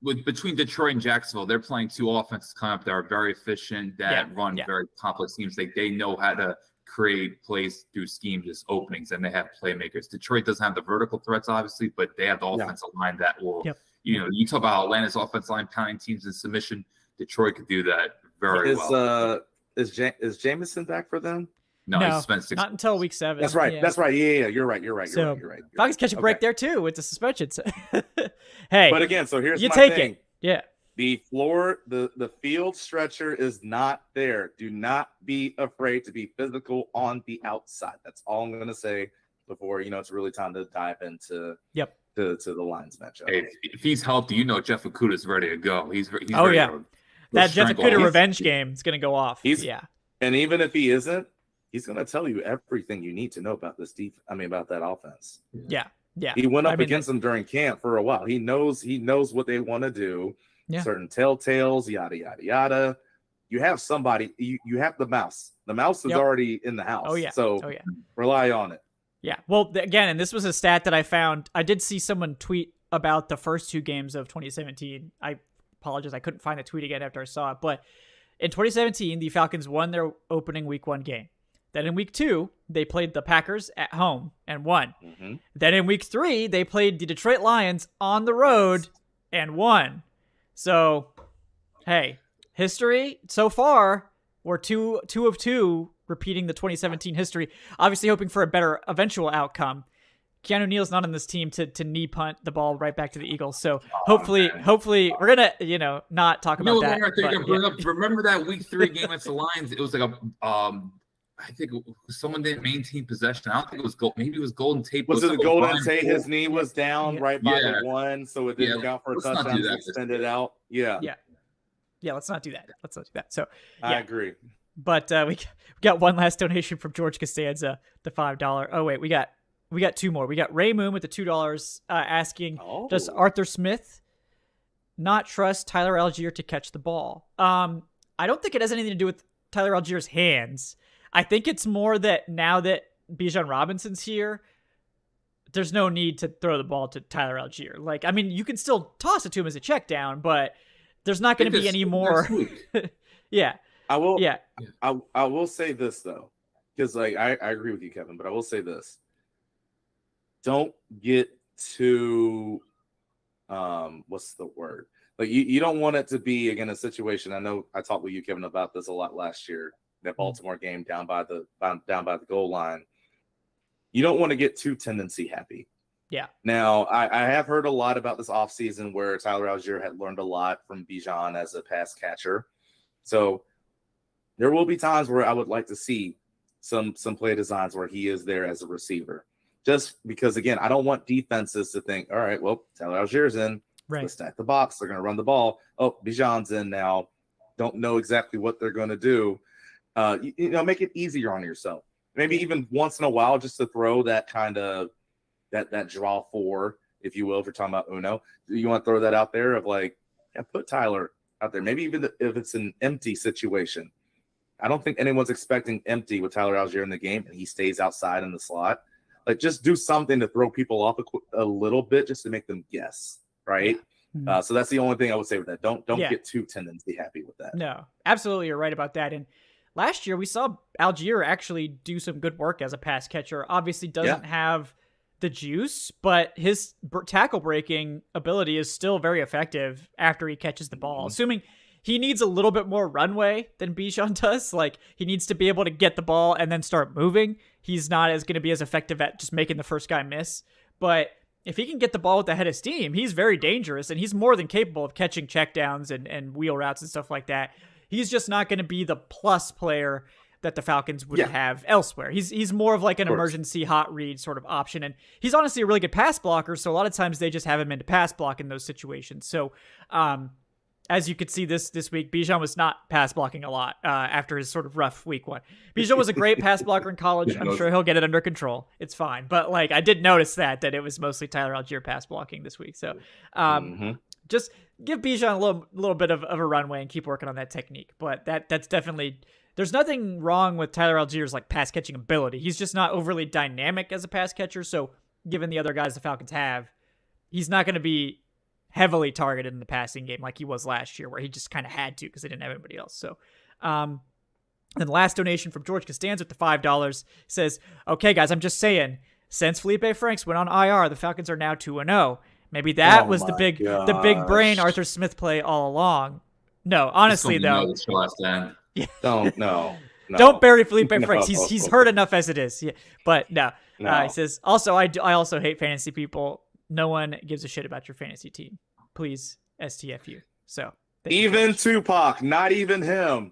between Detroit and Jacksonville. They're playing 2 offenses coming up that are very efficient, that run very complex schemes. They know how to create plays through scheme, just openings, and they have playmakers. Detroit doesn't have the vertical threats, obviously, but they have the offensive line that will, you talk about Atlanta's offensive line pounding teams in submission. Detroit could do that very well. Is Jameson back for them? No, he spent 6 not until week 7. That's right. Yeah. That's right. Yeah, you're right. So Falcons catch a break there too with the suspensions. Hey, but again, so here's you my take thing. it. Yeah. The floor, the field stretcher is not there. Do not be afraid to be physical on the outside. That's all I'm going to say before it's really time to dive into to the Lions matchup. Hey, if he's healthy, Jeff Okudah's ready to go. He's ready that Jeff Okudah revenge game is going to go off. And even if he isn't, he's going to tell you everything you need to know about this about that offense. Yeah. He went up against them during camp for a while. He knows what they want to do. Certain telltales, yada yada yada. You have somebody. You have the mouse. The mouse is already in the house. So rely on it. Yeah. Well, again, and this was a stat that I found. I did see someone tweet about the first 2 games of 2017. I apologize, I couldn't find the tweet again after I saw it. But in 2017, the Falcons won their opening week 1 game. Then in week 2, they played the Packers at home and won. Mm-hmm. Then in week 3, they played the Detroit Lions on the road and won. So, hey, history so far, we're 2 of 2 repeating the 2017 history. Obviously hoping for a better eventual outcome. Keanu Neal's not on this team to knee punt the ball right back to the Eagles. So hopefully we're gonna not talk about that. Remember that week 3 game against the Lions? It was like I think someone didn't maintain possession. I don't think it was gold. Maybe it was Golden Tate. Was it the Golden Tate? His knee was down right by the 1, so it didn't count for a touchdown. To extend it out. Yeah. Let's not do that. So I agree. But we got one last donation from George Costanza, the $5. Oh wait, we got 2 more. We got Ray Moon with the $2 asking, does Arthur Smith not trust Tyler Algier to catch the ball? I don't think it has anything to do with Tyler Algier's hands. I think it's more that now that Bijan Robinson's here, there's no need to throw the ball to Tyler Algier. Like, I mean, you can still toss it to him as a check down, but there's not going to be any more. Yeah. I will. Yeah. I will say this though, because like I agree with you, Kevin, but I will say this: don't get too what's the word? Like you don't want it to be again a situation. I know I talked with you, Kevin, about this a lot last year. That Baltimore game down by the goal line. You don't want to get too tendency happy. Yeah. Now, I have heard a lot about this offseason where Tyler Algier had learned a lot from Bijan as a pass catcher. So there will be times where I would like to see some play designs where he is there as a receiver. Just because, again, I don't want defenses to think, all right, well, Tyler Algier's in. Right. Let's stack the box. They're going to run the ball. Oh, Bijan's in now. Don't know exactly what they're going to do. Make it easier on yourself. Maybe even once in a while, just to throw that kind of that draw 4, if you will, if you're talking about Uno. You want to throw that out there of like, put Tyler out there. Maybe even if it's an empty situation. I don't think anyone's expecting empty with Tyler Algier in the game, and he stays outside in the slot. Like, just do something to throw people off a little bit, just to make them guess, right? Mm-hmm. So that's the only thing I would say with that. Don't get too tendency happy with that. No, absolutely, you're right about that. And last year, we saw Algier actually do some good work as a pass catcher. Obviously doesn't have the juice, but his tackle breaking ability is still very effective after he catches the ball. Assuming he needs a little bit more runway than Bijan does. Like, he needs to be able to get the ball and then start moving. He's not going to be as effective at just making the first guy miss. But if he can get the ball with the head of steam, he's very dangerous, and he's more than capable of catching checkdowns and wheel routes and stuff like that. He's just not going to be the plus player that the Falcons would have elsewhere. He's more of like an emergency hot read sort of option. And he's honestly a really good pass blocker. So a lot of times they just have him into pass block in those situations. So as you could see this week, Bijan was not pass blocking a lot after his sort of rough week 1. Bijan was a great pass blocker in college. I'm sure he'll get it under control. It's fine. But like, I did notice that it was mostly Tyler Algier pass blocking this week. So just give Bijan a little bit of a runway and keep working on that technique. But that's definitely, there's nothing wrong with Tyler Algier's like pass catching ability. He's just not overly dynamic as a pass catcher. So given the other guys the Falcons have, he's not going to be heavily targeted in the passing game like he was last year, where he just kind of had to because they didn't have anybody else. So, and the last donation from George Costanza with the $5 says, okay, guys, I'm just saying, since Felipe Franks went on IR, the Falcons are now 2-0. Maybe that was the big brain Arthur Smith play all along. No, honestly though. Don't bury Felipe Franks. He's hurt enough as it is. Yeah. But no. He says, also, I also hate fantasy people. No one gives a shit about your fantasy team. Please, STFU. So even Tupac, not even him.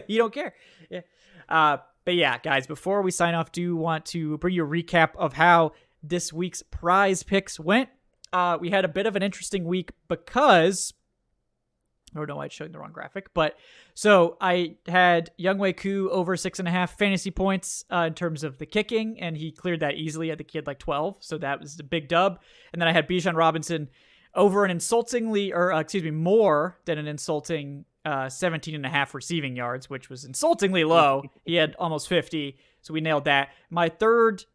You don't care. Yeah. But yeah, guys, before we sign off, do want to bring you a recap of how this week's prize picks went. We had a bit of an interesting week because I don't know why it's showing the wrong graphic, but so I had Younghoe Koo over 6.5 fantasy points in terms of the kicking, and he cleared that easily. I think he had like 12, so that was the big dub. And then I had Bijan Robinson over an more than an insulting 17.5 receiving yards, which was insultingly low. He had almost 50, so we nailed that. My third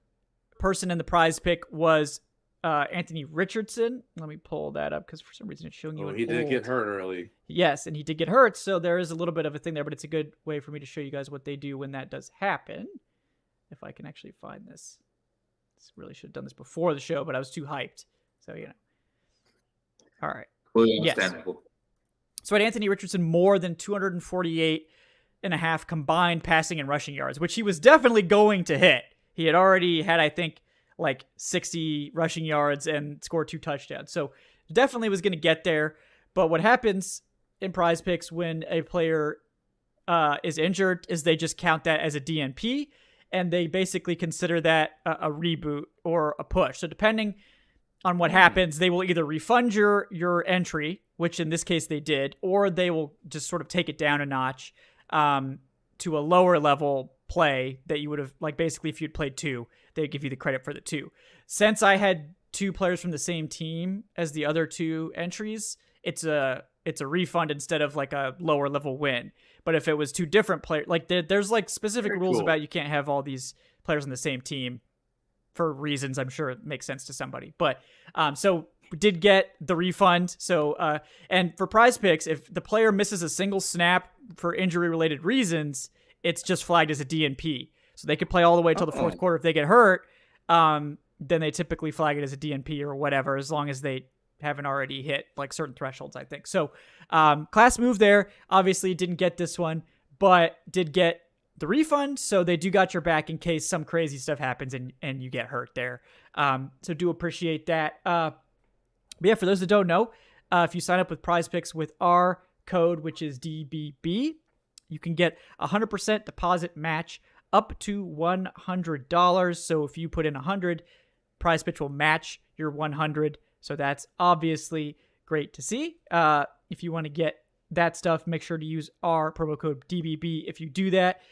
person in the prize pick was Anthony Richardson. Let me pull that up because for some reason it's showing you. He did get hurt early. Yes, and he did get hurt, so there is a little bit of a thing there, but it's a good way for me to show you guys what they do when that does happen. If I can actually find this. Really should have done this before the show, but I was too hyped. So, All right. Yes. So I had Anthony Richardson more than 248.5 combined passing and rushing yards, which he was definitely going to hit. He had already had, I think, like 60 rushing yards and score 2 touchdowns. So definitely was going to get there. But what happens in Prize Picks when a player is injured is they just count that as a DNP, and they basically consider that a reboot or a push. So depending on what happens, they will either refund your entry, which in this case they did, or they will just sort of take it down a notch to a lower level play that you would have, like, basically if you'd played 2, they'd give you the credit for the 2. Since I had 2 players from the same team as the other 2 entries, it's a refund instead of like a lower level win. But if it was 2 different players, like there's like specific rules about you can't have all these players on the same team for reasons I'm sure it makes sense to somebody. But so we did get the refund. So and for Prize Picks, if the player misses a single snap for injury related reasons, it's just flagged as a DNP. So they could play all the way till the fourth quarter. If they get hurt, then they typically flag it as a DNP or whatever, as long as they haven't already hit like certain thresholds, I think. So class move there. Obviously didn't get this one, but did get the refund. So they do got your back in case some crazy stuff happens and you get hurt there. So do appreciate that. But yeah, for those that don't know, if you sign up with Prize Picks with our code, which is DBB, you can get 100% deposit match up to $100. So if you put in 100, Prize Picks will match your 100. So that's obviously great to see. If you want to get that stuff, make sure to use our promo code DBB. If you do that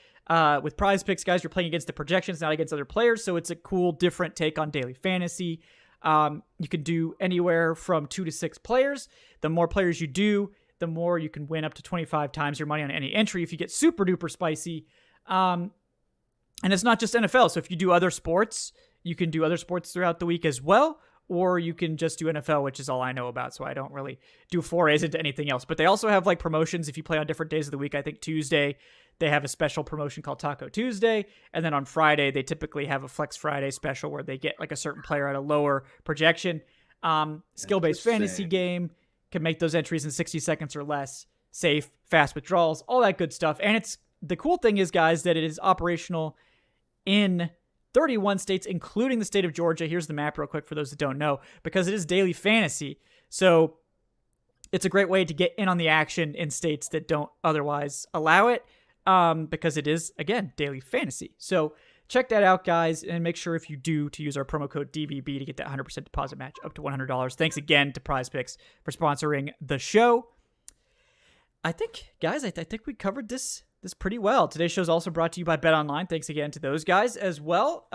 with Prize Picks, guys, you're playing against the projections, not against other players. So it's a cool, different take on daily fantasy. You can do anywhere from 2 to 6 players. The more players you do, the more you can win, up to 25 times your money on any entry if you get super duper spicy. And it's not just NFL. So if you do other sports, you can do other sports throughout the week as well. Or you can just do NFL, which is all I know about, so I don't really do forays into anything else. But they also have like promotions if you play on different days of the week. I think Tuesday, they have a special promotion called Taco Tuesday. And then on Friday, they typically have a Flex Friday special where they get like a certain player at a lower projection. Skill-based fantasy game, can make those entries in 60 seconds or less, safe, fast withdrawals, all that good stuff. And it's the cool thing is, guys, that it is operational in 31 states, including the state of Georgia. Here's the map real quick for those that don't know, because it is daily fantasy. So it's a great way to get in on the action in states that don't otherwise allow it, because it is, again, daily fantasy. So check that out, guys, and make sure if you do to use our promo code DVB to get that 100% deposit match up to $100. Thanks again to Prize Picks for sponsoring the show. I think, guys, I think we covered this pretty well. Today's show is also brought to you by BetOnline. Thanks again to those guys as well.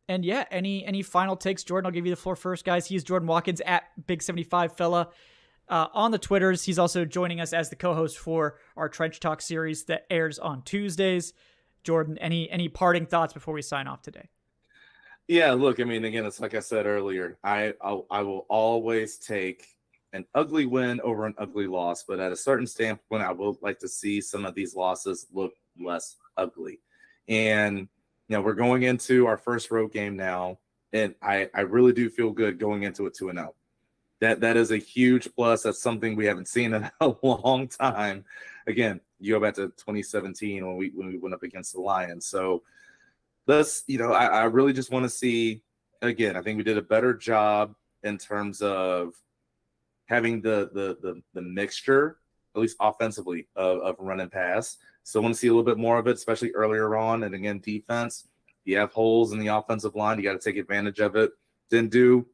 And yeah, any final takes? Jordan, I'll give you the floor first, guys. He's Jordan Watkins at Big75Fella on the Twitters. He's also joining us as the co-host for our Trench Talk series that airs on Tuesdays. Jordan, any parting thoughts before we sign off today? Yeah, look, I mean, again, it's like I said earlier, I will always take an ugly win over an ugly loss, but at a certain standpoint, I would like to see some of these losses look less ugly. And, you know, we're going into our first road game now, and I really do feel good going into it 2-0. That is a huge plus. That's something we haven't seen in a long time. Again, you go back to 2017 when we went up against the Lions. So let's, you know, I really just want to see, again, I think we did a better job in terms of having the mixture, at least offensively, of run and pass. So I want to see a little bit more of it, especially earlier on. And again, defense, you have holes in the offensive line. You got to take advantage of it. Didn't do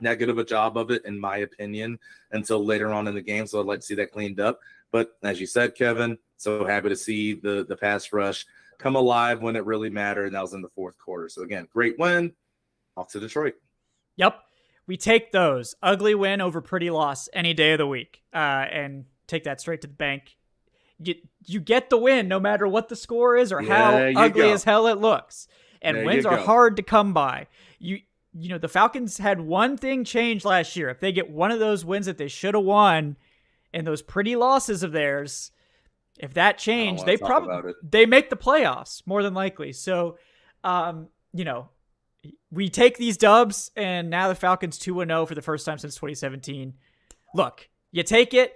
that good of a job of it, in my opinion, until later on in the game. So I'd like to see that cleaned up. But as you said, Kevin, so happy to see the pass rush come alive when it really mattered, and that was in the fourth quarter. So again, great win. Off to Detroit. Yep. We take those. Ugly win over pretty loss any day of the week, and take that straight to the bank. You get the win no matter what the score is or how ugly as hell it looks. And wins are hard to come by. You know, the Falcons had one thing change last year. If they get one of those wins that they should have won and those pretty losses of theirs, if that changed, they make the playoffs more than likely. So, you know, we take these dubs, and now the Falcons 2-0 for the first time since 2017. Look, you take it.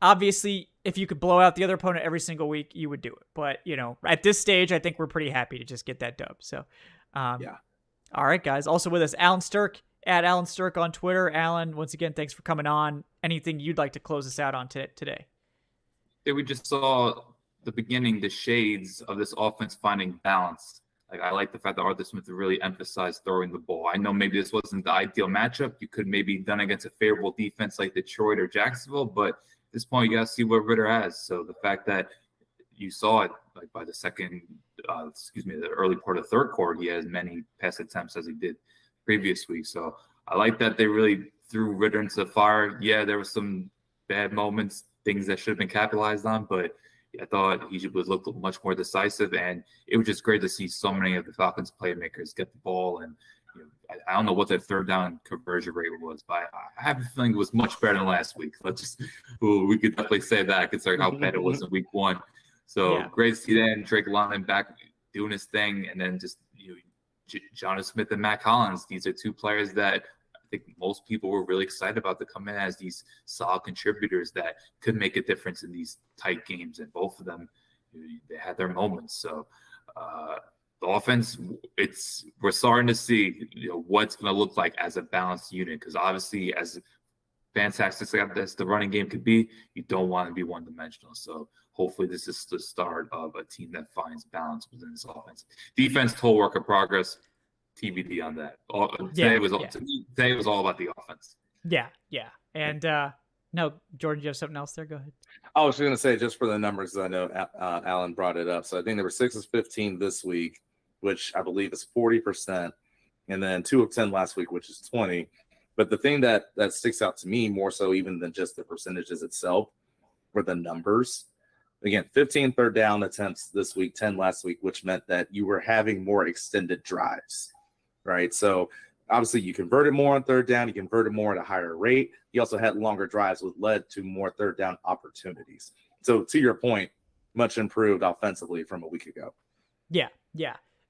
Obviously, if you could blow out the other opponent every single week, you would do it. But, you know, at this stage, I think we're pretty happy to just get that dub. So, yeah. All right, guys. Also with us, Alan Strk, at Alan Strk on Twitter. Alan, once again, thanks for coming on. Anything you'd like to close us out on today? Yeah, we just saw the beginning, the shades of this offense finding balance. Like, I like the fact that Arthur Smith really emphasized throwing the ball. I know maybe this wasn't the ideal matchup. You could maybe done against a favorable defense like Detroit or Jacksonville, but at this point, you got to see what Ridder has. So the fact that you saw it like by the early part of the third quarter, he had as many pass attempts as he did previous week. So I like that they really threw Ridder into the fire. Yeah, there were some bad moments, things that should have been capitalized on, but I thought he looked much more decisive, and it was just great to see so many of the Falcons playmakers get the ball. And I don't know what their third down conversion rate was, but I have a feeling it was much better than last week. We could definitely say that considering how bad it was in week 1. So great to see that, and Drake London back doing his thing, and then just Jonathan Smith and Matt Collins. These are two players that I think most people were really excited about to come in as these solid contributors that could make a difference in these tight games. And both of them, they had their moments. So the offense, we're starting to see what's going to look like as a balanced unit, because obviously as fantastic as the running game could be, you don't want to be one-dimensional. So hopefully this is the start of a team that finds balance within this offense. Defense, total work in progress. TBD on that. Today was all about the offense. Yeah. And no, Jordan, you have something else there? Go ahead. I was going to say, just for the numbers, I know Alan brought it up. So I think there were 6 of 15 this week, which I believe is 40%, and then 2 of 10 last week, which is 20. But the thing that sticks out to me more so even than just the percentages itself were the numbers. Again, 15 third down attempts this week, 10 last week, which meant that you were having more extended drives, right? So obviously you converted more on third down, you converted more at a higher rate. You also had longer drives, which led to more third down opportunities. So to your point, much improved offensively from a week ago. Yeah.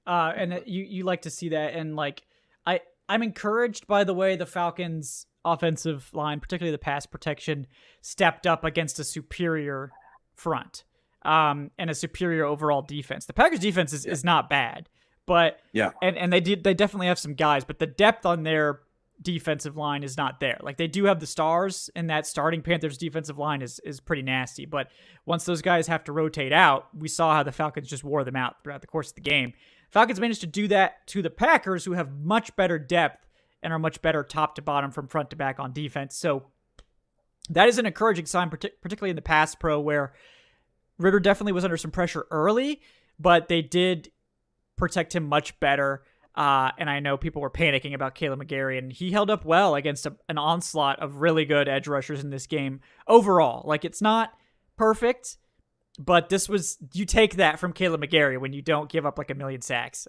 And you like to see that. And I'm encouraged by the way the Falcons offensive line, particularly the pass protection, stepped up against a superior front and a superior overall defense. The Packers defense is not bad, but and they definitely have some guys, but the depth on their defensive line is not there. Like, they do have the stars, and that starting Panthers defensive line is pretty nasty, but once those guys have to rotate out, we saw how the Falcons just wore them out throughout the course of the game. Falcons managed to do that to the Packers, who have much better depth and are much better top to bottom from front to back on defense. So that is an encouraging sign, particularly in the pass pro, where Ridder definitely was under some pressure early, but they did protect him much better. And I know people were panicking about Kaleb McGary, and he held up well against an onslaught of really good edge rushers in this game overall. Like, it's not perfect, but you take that from Kaleb McGary when you don't give up like a million sacks.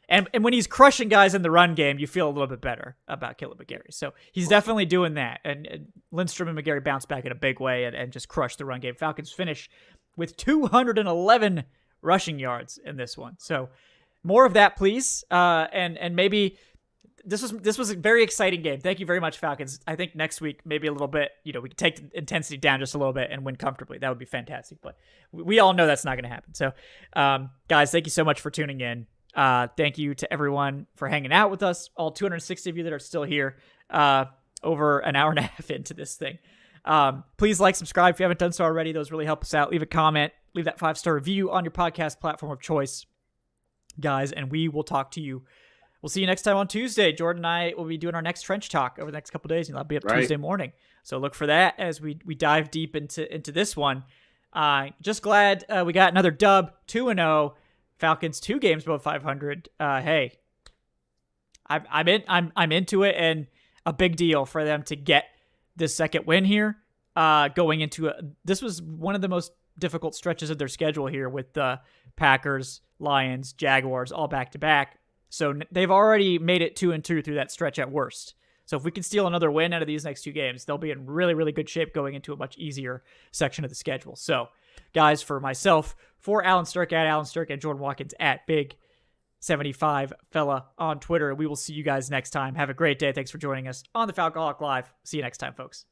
And when he's crushing guys in the run game, you feel a little bit better about Kaleb McGary. So he's definitely doing that. And Lindstrom and McGary bounced back in a big way and just crushed the run game. Falcons finish with 211 rushing yards in this one. So more of that, please. And maybe this was a very exciting game. Thank you very much, Falcons. I think next week, maybe a little bit, we can take the intensity down just a little bit and win comfortably. That would be fantastic. But we all know that's not going to happen. So, guys, thank you so much for tuning in. Thank you to everyone for hanging out with us, all 260 of you that are still here over an hour and a half into this thing. Please subscribe if you haven't done so already. Those really help us out. Leave a comment, leave that 5-star review on your podcast platform of choice, guys, and we will talk to you. We'll see you next time on Tuesday. Jordan and I will be doing our next trench talk over the next couple of days, and that'll be up Tuesday morning. So look for that as we dive deep into this one. Just glad we got another dub, 2-0. Falcons 2 games above 500. Hey, I'm into it, and a big deal for them to get this second win here. Going into this was one of the most difficult stretches of their schedule here with the Packers, Lions, Jaguars all back to back. So they've already made it 2-2 through that stretch at worst. So if we can steal another win out of these next 2 games, they'll be in really, really good shape going into a much easier section of the schedule. So, guys, for myself, for Alan Strk at Alan Strk and Jordan Watkins at Big75 Fella on Twitter, we will see you guys next time. Have a great day. Thanks for joining us on the Falcoholic Live. See you next time, folks.